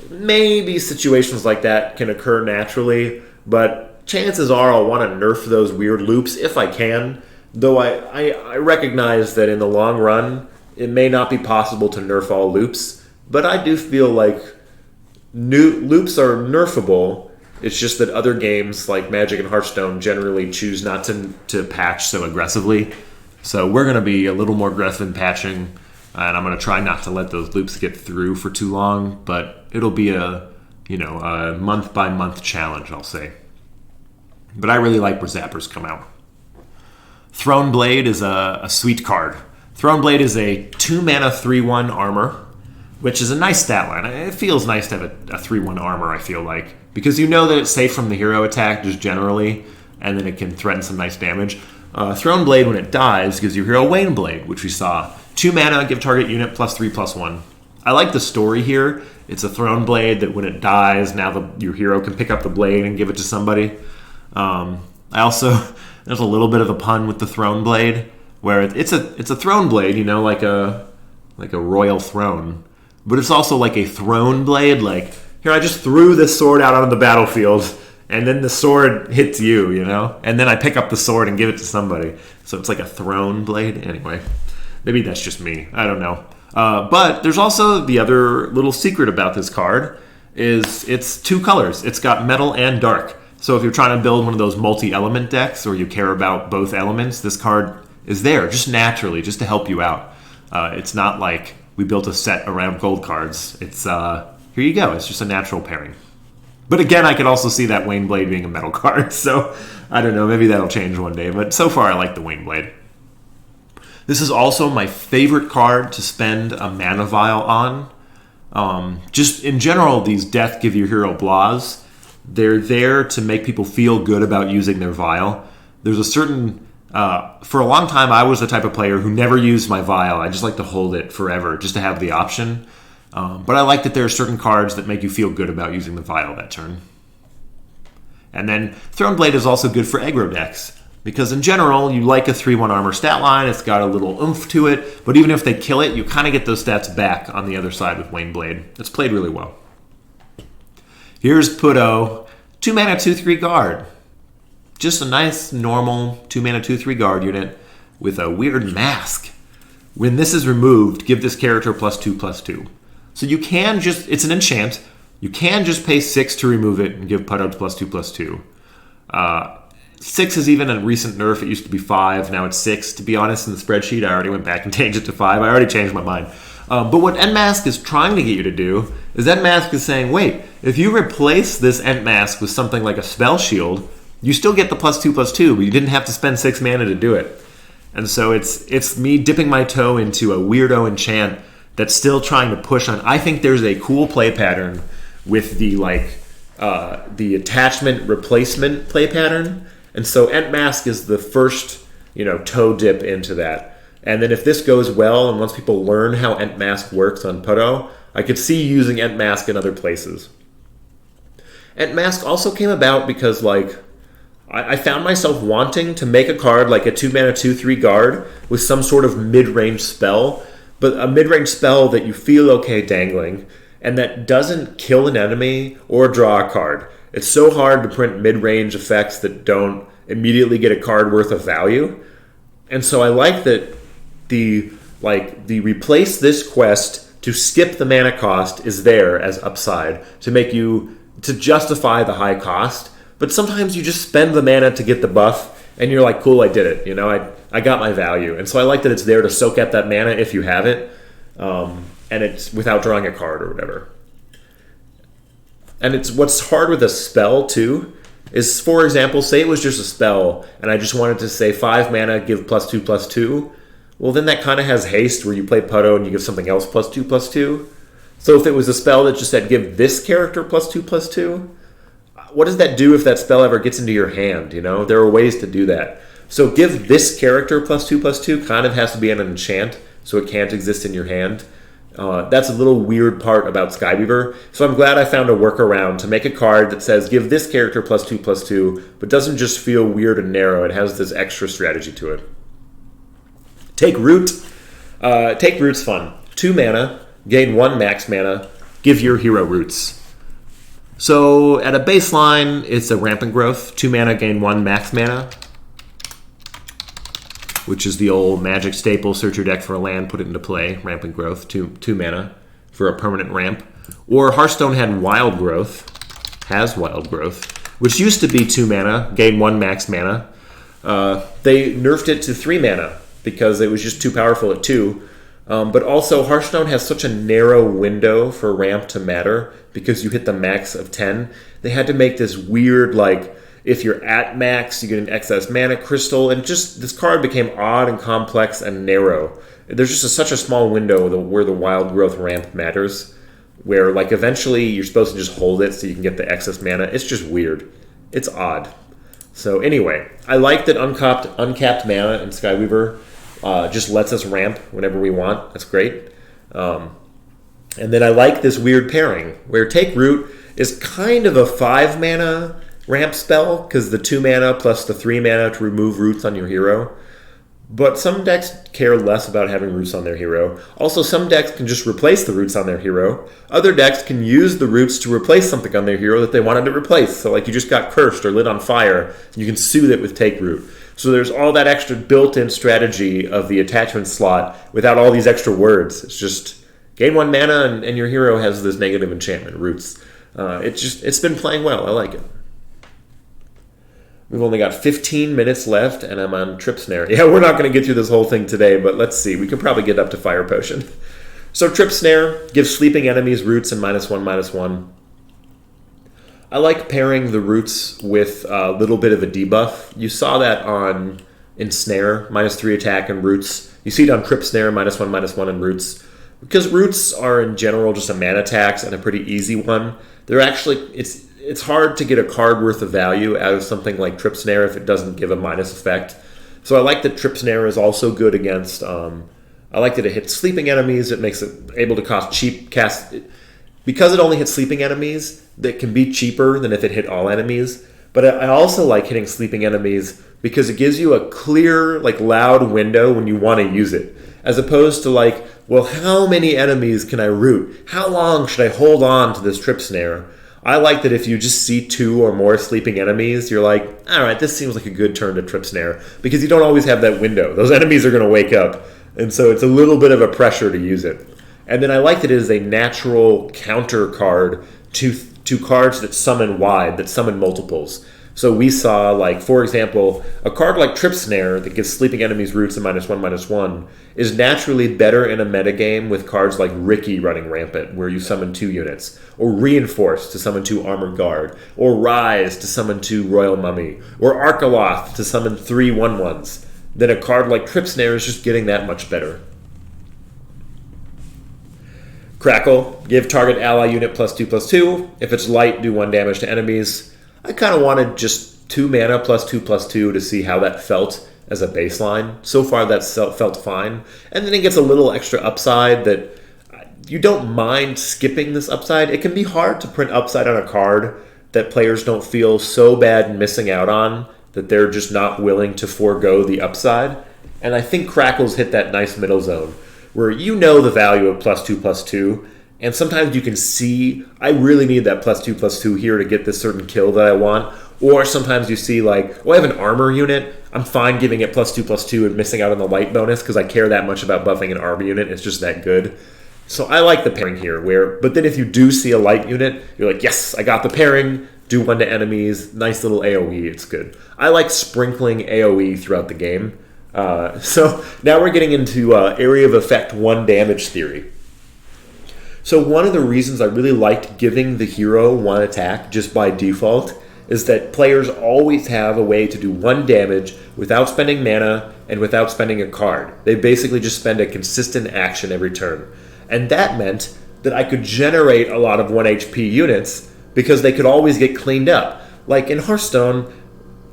Maybe situations like that can occur naturally, but chances are I'll want to nerf those weird loops if I can. Though I recognize that in the long run, it may not be possible to nerf all loops, but I do feel like new loops are nerfable. It's just that other games like Magic and Hearthstone generally choose not to patch so aggressively. So we're going to be a little more aggressive in patching, and I'm going to try not to let those loops get through for too long, but it'll be a month-by-month challenge, I'll say. But I really like where Zappers come out. Throne Blade is a sweet card. Throne Blade is a 2 mana 3/1 armor, which is a nice stat line. It feels nice to have a 3/1 armor, I feel like, because you know that it's safe from the hero attack just generally, and then it can threaten some nice damage. Throne Blade, when it dies, gives your hero Wayne Blade, which we saw. 2 mana, give target unit +3/+1. I like the story here. It's a Throne Blade that when it dies, now your hero can pick up the blade and give it to somebody. There's a little bit of a pun with the Throne Blade, where it's a Throne Blade, like a royal throne. But it's also like a throne blade, like, here I just threw this sword out onto the battlefield, and then the sword hits you, and then I pick up the sword and give it to somebody. So it's like a throne blade. Anyway, maybe that's just me. I don't know. But there's also the other little secret about this card is it's 2 colors. It's got metal and dark. So if you're trying to build one of those multi-element decks or you care about both elements, this card is there just naturally, just to help you out. It's not like we built a set around gold cards. It's here you go. It's just a natural pairing. But again, I could also see that Wayne Blade being a metal card. So I don't know. Maybe that'll change one day. But so far, I like the Wayne Blade. This is also my favorite card to spend a mana vial on. Just in general, these Death Give Your Hero blahs, they're there to make people feel good about using their vial. There's a certain... for a long time, I was the type of player who never used my vial. I just like to hold it forever, just to have the option. But I like that there are certain cards that make you feel good about using the vial that turn. And then Throne Blade is also good for aggro decks, because in general, you like a 3-1 armor stat line. It's got a little oomph to it, but even if they kill it, you kind of get those stats back on the other side with Wayne Blade. It's played really well. Here's Puto, 2 mana, 2/3 guard. Just a nice, normal 2 mana, 2/3 guard unit with a weird mask. When this is removed, give this character +2/+2. So you can just, it's an enchant, you can just pay 6 to remove it and give Puto +2/+2. 6 is even a recent nerf. It used to be 5, now it's 6. To be honest, in the spreadsheet, I already went back and changed it to 5. I already changed my mind. But what End Mask is trying to get you to do is End Mask is saying, wait, if you replace this End Mask with something like a Spell Shield, you still get the +2/+2, but you didn't have to spend 6 mana to do it. And so it's me dipping my toe into a weirdo enchant that's still trying to push on. I think there's a cool play pattern with the attachment replacement play pattern. And so End Mask is the first, toe dip into that. And then if this goes well, and once people learn how End Mask works on Puto, I could see using End Mask in other places. End Mask also came about because, I found myself wanting to make a card like a 2 mana, 2/3 guard with some sort of mid-range spell, but a mid-range spell that you feel okay dangling, and that doesn't kill an enemy or draw a card. It's so hard to print mid-range effects that don't immediately get a card worth of value. And so I like that the replace this quest to skip the mana cost is there as upside to justify the high cost. But sometimes you just spend the mana to get the buff, and you're like, cool, I did it. I got my value. And so I like that it's there to soak up that mana if you have it, and it's without drawing a card or whatever. And it's what's hard with a spell, too, is, for example, say it was just a spell, and I just wanted to say 5 mana, give +2/+2. Well, then that kind of has haste, where you play Puto and you give something else +2/+2. So if it was a spell that just said, give this character +2/+2, what does that do if that spell ever gets into your hand? There are ways to do that. So give this character +2/+2 kind of has to be an enchant, so it can't exist in your hand. That's a little weird part about Skyweaver. So I'm glad I found a workaround to make a card that says give this character +2/+2, but doesn't just feel weird and narrow. It has this extra strategy to it. Take Root. Take Root's fun. 2 mana, gain 1 max mana, give your hero roots. So at a baseline, it's a Rampant Growth. 2 mana, gain 1 max mana, which is the old Magic staple. Search your deck for a land, put it into play. Rampant Growth, 2 mana for a permanent ramp. Or Hearthstone had Wild Growth, has Wild Growth, which used to be 2 mana, gain 1 max mana. They nerfed it to 3 mana because it was just too powerful at 2. But also, Hearthstone has such a narrow window for ramp to matter because you hit the max of 10. They had to make this weird, if you're at max, you get an excess mana crystal, and just this card became odd and complex and narrow. There's just such a small window where the Wild Growth ramp matters, where eventually you're supposed to just hold it so you can get the excess mana. It's just weird. It's odd. So anyway, I like that uncapped mana in Skyweaver just lets us ramp whenever we want. That's great. And then I like this weird pairing where Take Root is kind of a 5 mana ramp spell because the 2 mana plus the 3 mana to remove roots on your hero. But some decks care less about having roots on their hero. Also, some decks can just replace the roots on their hero. Other decks can use the roots to replace something on their hero that they wanted to replace. So you just got cursed or lit on fire, you can soothe it with Take Root. So there's all that extra built-in strategy of the attachment slot without all these extra words. It's just gain 1 mana and your hero has this negative enchantment, Roots. It's been playing well. I like it. We've only got 15 minutes left, and I'm on Trip Snare. Yeah, we're not going to get through this whole thing today, but let's see. We can probably get up to Fire Potion. So Trip Snare gives sleeping enemies roots and -1/-1. I like pairing the roots with a little bit of a debuff. You saw that on Ensnare, -3 attack and roots. You see it on Trip Snare, -1/-1 and roots. Because roots are in general just a mana tax and a pretty easy one. They're actually, it's hard to get a card worth of value out of something like Trip Snare if it doesn't give a minus effect. So I like that Trip Snare is also good against, I like that it hits sleeping enemies. It makes it able to cost cheap cast. Because it only hits sleeping enemies, that can be cheaper than if it hit all enemies. But I also like hitting sleeping enemies because it gives you a clear, loud window when you want to use it. As opposed to well, how many enemies can I root? How long should I hold on to this Trip Snare? I like that if you just see 2 or more sleeping enemies, you're like, all right, this seems like a good turn to Trip Snare. Because you don't always have that window. Those enemies are going to wake up. And so it's a little bit of a pressure to use it. And then I like that it is a natural counter card to cards that summon wide, that summon multiples. So we saw, for example, a card like Trip Snare that gives sleeping enemies roots and -1/-1 is naturally better in a metagame with cards like Ricky running rampant, where you summon 2 units, or Reinforce to summon 2 Armored Guard, or Rise to summon 2 Royal Mummy, or Arkaloth to summon 3 1/1s. Then a card like Trip Snare is just getting that much better. Crackle, give target ally unit +2/+2. If it's light, do 1 damage to enemies. I kind of wanted just 2 mana +2/+2 to see how that felt as a baseline. So far that's felt fine. And then it gets a little extra upside that you don't mind skipping this upside. It can be hard to print upside on a card that players don't feel so bad missing out on that they're just not willing to forego the upside. And I think Crackles hit that nice middle zone where you know the value of +2/+2, and sometimes you can see, I really need that +2/+2 here to get this certain kill that I want. Or sometimes you see I have an armor unit, I'm fine giving it +2/+2 and missing out on the light bonus because I care that much about buffing an armor unit, it's just that good. So I like the pairing here, but then if you do see a light unit, you're like, yes, I got the pairing, do 1 to enemies, nice little AoE, it's good. I like sprinkling AoE throughout the game. So now we're getting into area of effect 1 damage theory. So one of the reasons I really liked giving the hero 1 attack just by default is that players always have a way to do 1 damage without spending mana and without spending a card. They basically just spend a consistent action every turn. And that meant that I could generate a lot of 1 HP units because they could always get cleaned up. Like in Hearthstone,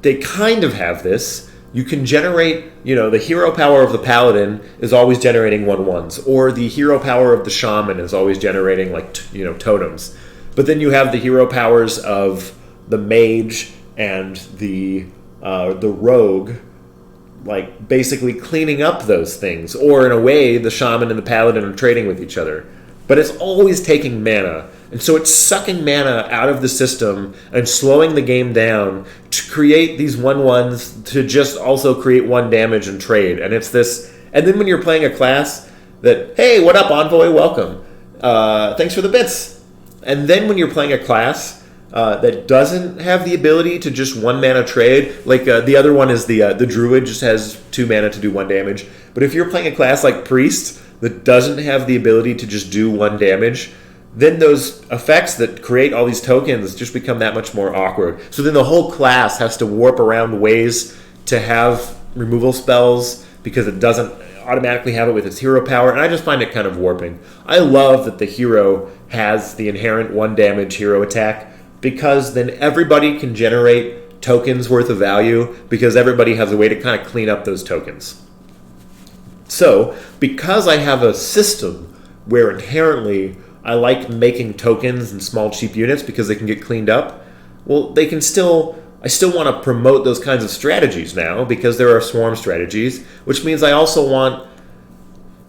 they kind of have this. You can generate, the hero power of the paladin is always generating 1/1s, or the hero power of the shaman is always generating totems. But then you have the hero powers of the mage and the rogue, basically cleaning up those things. Or in a way, the shaman and the paladin are trading with each other. But it's always taking mana. And so it's sucking mana out of the system and slowing the game down to create these 1/1s to just also create 1 damage and trade. And it's this. And then when you're playing a class that, hey, what up, Envoy? Welcome. Thanks for the bits. And then when you're playing a class that doesn't have the ability to just 1 mana trade, the other one is the Druid just has 2 mana to do 1 damage. But if you're playing a class like Priest that doesn't have the ability to just do 1 damage, then those effects that create all these tokens just become that much more awkward. So then the whole class has to warp around ways to have removal spells because it doesn't automatically have it with its hero power, and I just find it kind of warping. I love that the hero has the inherent 1 damage hero attack because then everybody can generate tokens worth of value because everybody has a way to kind of clean up those tokens. So, because I have a system where inherently I like making tokens and small cheap units because they can get cleaned up, well, I still want to promote those kinds of strategies now because there are swarm strategies, which means I also want...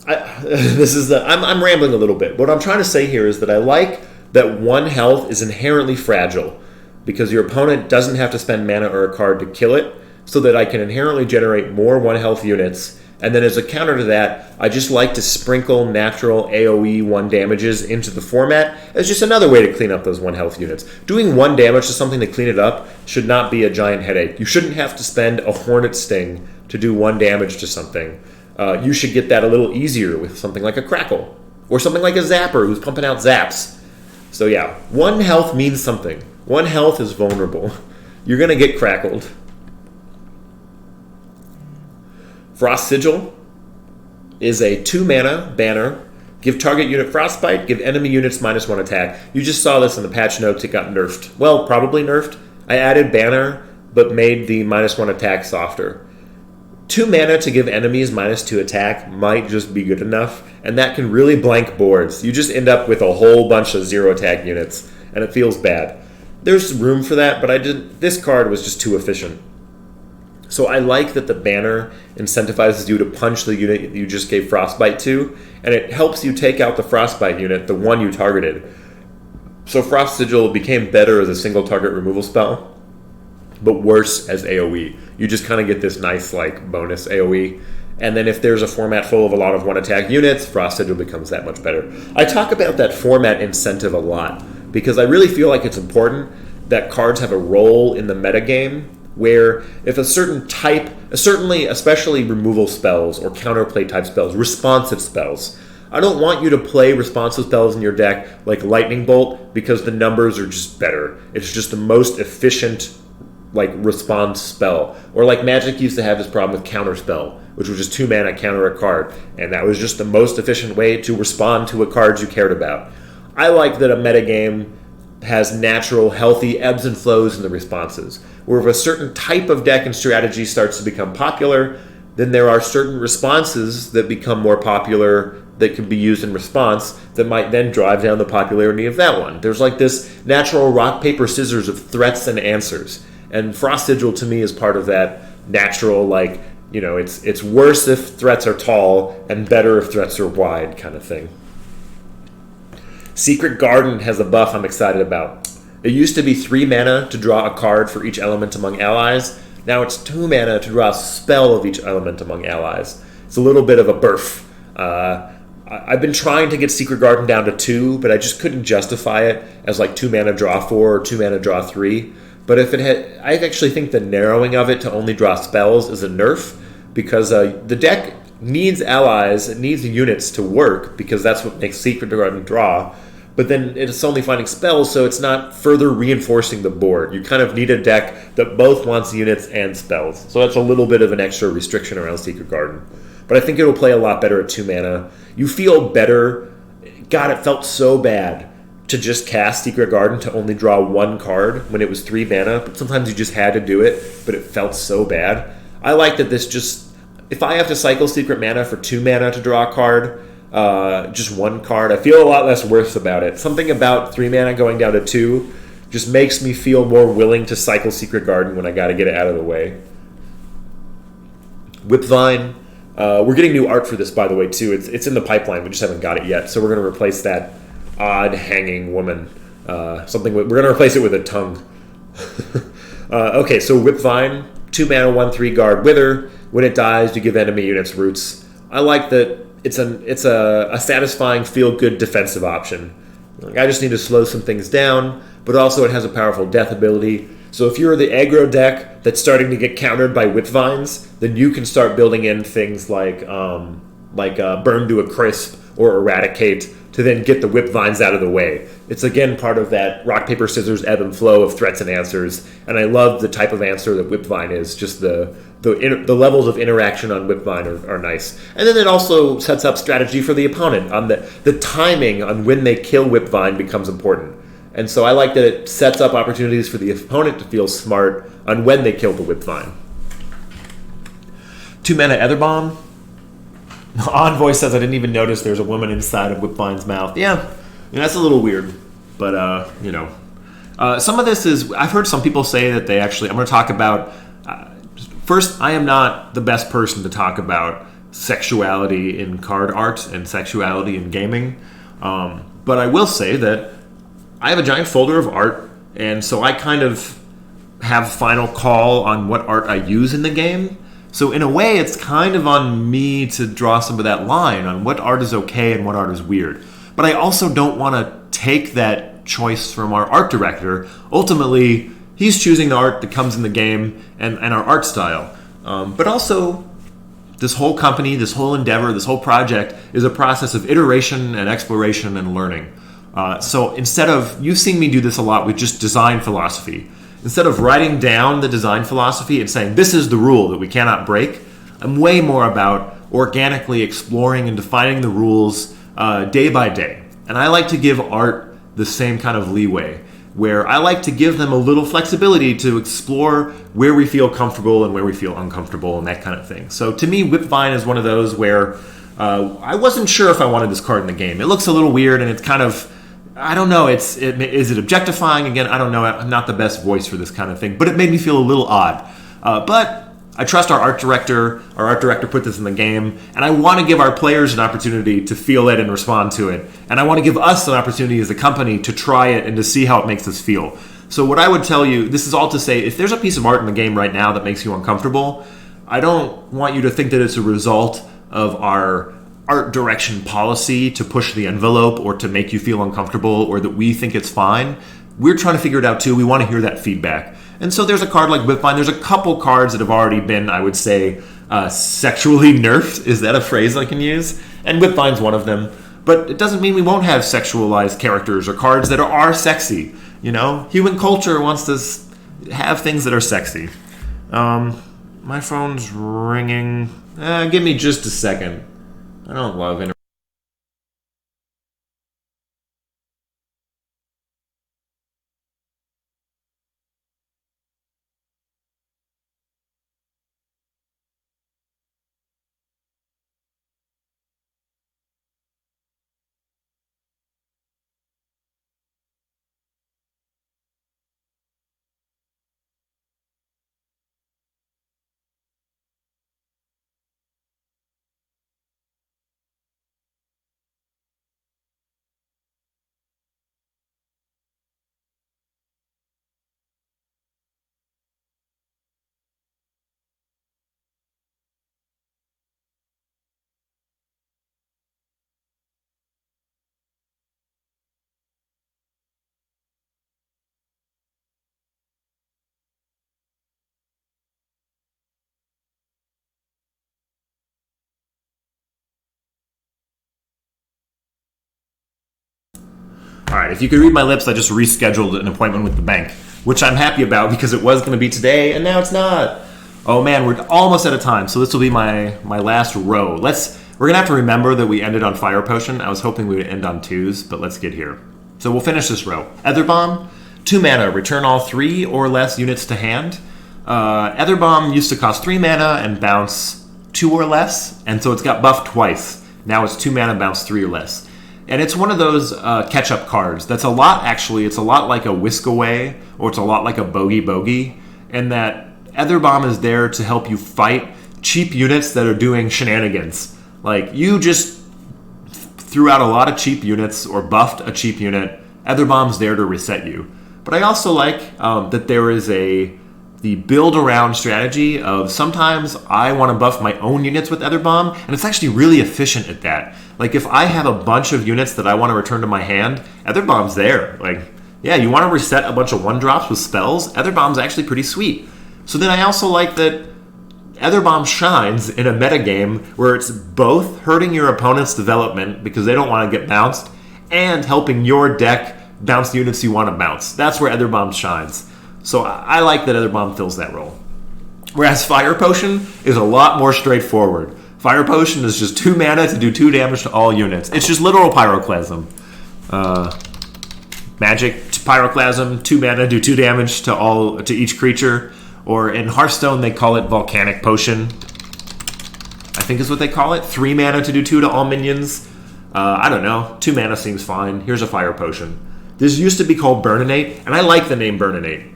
I'm rambling a little bit. What I'm trying to say here is that I like that 1 health is inherently fragile because your opponent doesn't have to spend mana or a card to kill it, so that I can inherently generate more 1 health units And then as a counter to that, I just like to sprinkle natural AoE 1 damages into the format as just another way to clean up those 1 health units. Doing 1 damage to something to clean it up should not be a giant headache. You shouldn't have to spend a Hornet Sting to do 1 damage to something. You should get that a little easier with something like a Crackle. Or something like a Zapper who's pumping out zaps. So yeah, 1 health means something. 1 health is vulnerable. You're going to get crackled. Frost Sigil is a 2 mana banner. Give target unit frostbite, give enemy units -1 attack. You just saw this in the patch notes, it got nerfed. Well, probably nerfed. I added banner, but made the -1 attack softer. 2 mana to give enemies -2 attack might just be good enough, and that can really blank boards. You just end up with a whole bunch of 0 attack units, and it feels bad. There's room for that, but this card was just too efficient. So I like that the banner incentivizes you to punch the unit you just gave Frostbite to, and it helps you take out the Frostbite unit, the one you targeted. So Frost Sigil became better as a single target removal spell, but worse as AoE. You just kind of get this nice bonus AoE. And then if there's a format full of a lot of 1 attack units, Frost Sigil becomes that much better. I talk about that format incentive a lot, because I really feel like it's important that cards have a role in the metagame, where if a certain type, especially removal spells or counterplay type spells, responsive spells, I don't want you to play responsive spells in your deck like Lightning Bolt because the numbers are just better. It's just the most efficient response spell. Or like Magic used to have this problem with Counterspell, which was just 2 mana counter a card, and that was just the most efficient way to respond to a card you cared about. I like that a metagame has natural, healthy ebbs and flows in the responses, where if a certain type of deck and strategy starts to become popular, then there are certain responses that become more popular that can be used in response that might then drive down the popularity of that one. There's this natural rock, paper, scissors of threats and answers. And Frost Sigil to me is part of that natural, it's worse if threats are tall and better if threats are wide kind of thing. Secret Garden has a buff I'm excited about. It used to be 3 mana to draw a card for each element among allies. Now it's 2 mana to draw a spell of each element among allies. It's a little bit of a burf. I've been trying to get Secret Garden down to 2, but I just couldn't justify it as 2 mana draw 4 or 2 mana draw 3. But if it had, I actually think the narrowing of it to only draw spells is a nerf, because the deck needs allies, it needs units to work, because that's what makes Secret Garden draw. But then it's only finding spells, so it's not further reinforcing the board. You kind of need a deck that both wants units and spells. So that's a little bit of an extra restriction around Secret Garden. But I think it'll play a lot better at 2 mana. You feel better. God, it felt so bad to just cast Secret Garden to only draw 1 card when it was 3 mana. But sometimes you just had to do it, but it felt so bad. I like that this just... If I have to cycle Secret Mana for 2 mana to draw a card, just 1 card, I feel a lot less worse about it. Something about 3 mana going down to 2 just makes me feel more willing to cycle Secret Garden when I gotta get it out of the way. Whipvine. We're getting new art for this, by the way, too. It's in the pipeline. We just haven't got it yet. So we're going to replace that odd hanging woman. We're going to replace it with a tongue. Okay, so Whipvine. 2 mana, 1/3 guard Wither. When it dies, you give enemy units roots. I like that it's a satisfying, feel-good defensive option. I just need to slow some things down, but also it has a powerful death ability. So if you're the aggro deck that's starting to get countered by Whipvines, then you can start building in things like Burn to a Crisp or Eradicate to then get the Whipvines out of the way. It's again part of that rock, paper, scissors ebb and flow of threats and answers, and I love the type of answer that Whipvine is. Just the levels of interaction on Whipvine are nice. And then it also sets up strategy for the opponent. On the timing on when they kill Whipvine becomes important. And so I like that it sets up opportunities for the opponent to feel smart on when they kill the Whipvine. 2 mana Etherbomb. Envoy says, I didn't even notice there's a woman inside of Whipvine's mouth. Yeah, that's a little weird. But, some of this is... I've heard some people say that they actually... I'm going to talk about... First, I am not the best person to talk about sexuality in card art and sexuality in gaming. But I will say that I have a giant folder of art, and so I kind of have final call on what art I use in the game. So in a way, it's kind of on me to draw some of that line on what art is okay and what art is weird. But I also don't want to take that choice from our art director. Ultimately, he's choosing the art that comes in the game and our art style. But also, this whole company, this whole endeavor, this whole project is a process of iteration and exploration and learning. So instead of, you've seen me do this a lot with just design philosophy. Instead of writing down the design philosophy and saying, this is the rule that we cannot break, I'm way more about organically exploring and defining the rules day by day. And I like to give art the same kind of leeway, where I like to give them a little flexibility to explore where we feel comfortable and where we feel uncomfortable and that kind of thing. So to me, Whipvine is one of those where I wasn't sure if I wanted this card in the game. It looks a little weird and it's kind of, I don't know, is it objectifying? Again, I don't know. I'm not the best voice for this kind of thing, but it made me feel a little odd. But I trust our art director. Our art director put this in the game, and I want to give our players an opportunity to feel it and respond to it. And I want to give us an opportunity as a company to try it and to see how it makes us feel. So what I would tell you, this is all to say, if there's a piece of art in the game right now that makes you uncomfortable, I don't want you to think that it's a result of our art direction policy to push the envelope or to make you feel uncomfortable or that we think it's fine. We're trying to figure it out too. We want to hear that feedback. And so there's a card like Whipvine. There's a couple cards that have already been, I would say, sexually nerfed. Is that a phrase I can use? And Whipvine's one of them. But it doesn't mean we won't have sexualized characters or cards that are sexy. You know, human culture wants to have things that are sexy. My phone's ringing. Give me just a second. I don't love internet. All right, if you could read my lips, I just rescheduled an appointment with the bank, which I'm happy about because it was going to be today, and now it's not. Oh man, we're almost out of time, so this will be my last row. We're going to have to remember that we ended on Fire Potion. I was hoping we would end on 2s, but let's get here. So we'll finish this row. Ether Bomb, 2 mana, return all 3 or less units to hand. Ether Bomb used to cost 3 mana and bounce 2 or less, and so it's got buffed twice. Now it's 2 mana, bounce 3 or less. And it's one of those catch-up cards. That's a lot, actually. It's a lot like a Whisk Away, or it's a lot like a Bogey, and that Ether Bomb is there to help you fight cheap units that are doing shenanigans. Like, you just threw out a lot of cheap units or buffed a cheap unit. Ether Bomb's there to reset you. But I also like that there is the build-around strategy of sometimes I want to buff my own units with Ether Bomb, and it's actually really efficient at that. Like, if I have a bunch of units that I want to return to my hand, Ether Bomb's there. Like, yeah, you want to reset a bunch of 1-drops with spells? Ether Bomb's actually pretty sweet. So then I also like that Ether Bomb shines in a metagame where it's both hurting your opponent's development because they don't want to get bounced and helping your deck bounce the units you want to bounce. That's where Ether Bomb shines. So I like that Ether Bomb fills that role. Whereas Fire Potion is a lot more straightforward. Fire Potion is just 2 mana to do 2 damage to all units. It's just literal Pyroclasm. Magic Pyroclasm, 2 mana, do 2 damage to each creature. Or in Hearthstone, they call it Volcanic Potion. I think is what they call it. 3 mana to do 2 to all minions. I don't know. 2 mana seems fine. Here's a Fire Potion. This used to be called Burninate, and I like the name Burninate.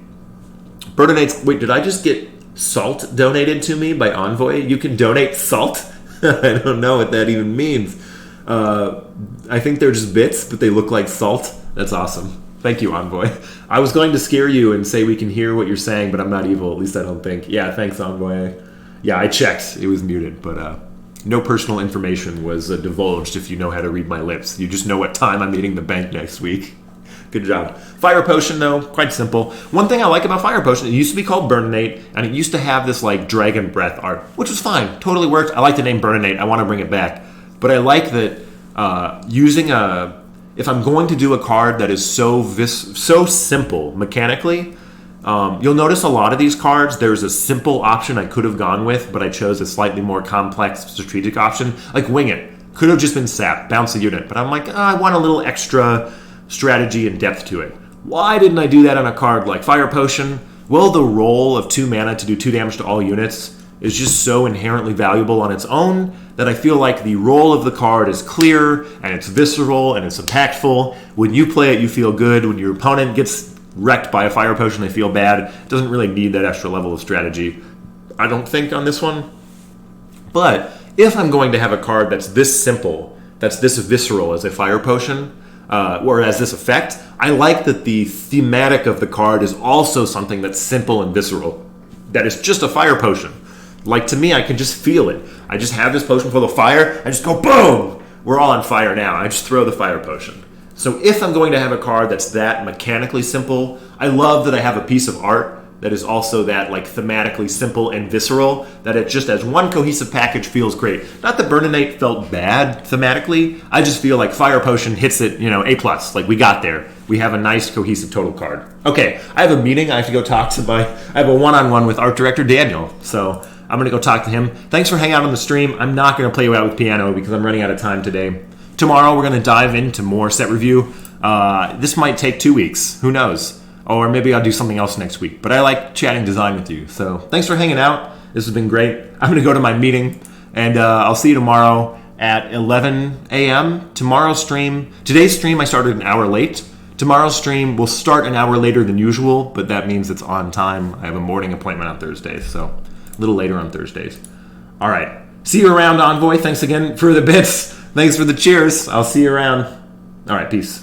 Burninate's... Wait, did I just get salt donated to me by Envoy? You can donate salt? I don't know what that even means. I think they're just bits, but they look like salt. That's awesome. Thank you, Envoy. I was going to scare you and say we can hear what you're saying, but I'm not evil. At least I don't think. Yeah, thanks, Envoy. Yeah, I checked. It was muted, but no personal information was divulged if you know how to read my lips. You just know what time I'm eating the bank next week. Good job. Fire Potion, though, quite simple. One thing I like about Fire Potion, it used to be called Burninate, and it used to have this, like, Dragon Breath art, which was fine. Totally worked. I like the name Burninate. I want to bring it back. But I like that if I'm going to do a card that is so simple mechanically, you'll notice a lot of these cards, there's a simple option I could have gone with, but I chose a slightly more complex strategic option, like Wing It. Could have just been sap, bounce a unit, but I'm like, I want a little extra strategy and depth to it. Why didn't I do that on a card like Fire Potion? Well, the roll of 2 mana to do 2 damage to all units is just so inherently valuable on its own that I feel like the role of the card is clear and it's visceral and it's impactful. When you play it, you feel good. When your opponent gets wrecked by a Fire Potion, they feel bad. It doesn't really need that extra level of strategy, I don't think, on this one. But if I'm going to have a card that's this simple, that's this visceral as a Fire Potion, or as this effect, I like that the thematic of the card is also something that's simple and visceral. That is just a Fire Potion. Like, to me, I can just feel it. I just have this potion full of fire, I just go boom! We're all on fire now. I just throw the Fire Potion. So if I'm going to have a card that's that mechanically simple, I love that I have a piece of art that is also that, like, thematically simple and visceral, that it just as one cohesive package feels great. Not that Burninate felt bad thematically, I just feel like Fire Potion hits it, A+. Like, we got there. We have a nice cohesive total card. Okay, I have a meeting. I have to go talk to I have a one-on-one with art director Daniel, so I'm going to go talk to him. Thanks for hanging out on the stream. I'm not going to play you out with piano because I'm running out of time today. Tomorrow we're going to dive into more set review. This might take 2 weeks. Who knows? Or maybe I'll do something else next week. But I like chatting design with you. So thanks for hanging out. This has been great. I'm going to go to my meeting. And I'll see you tomorrow at 11 a.m. Today's stream I started an hour late. Tomorrow's stream will start an hour later than usual. But that means it's on time. I have a morning appointment on Thursdays. So a little later on Thursdays. All right. See you around, Envoy. Thanks again for the bits. Thanks for the cheers. I'll see you around. All right. Peace.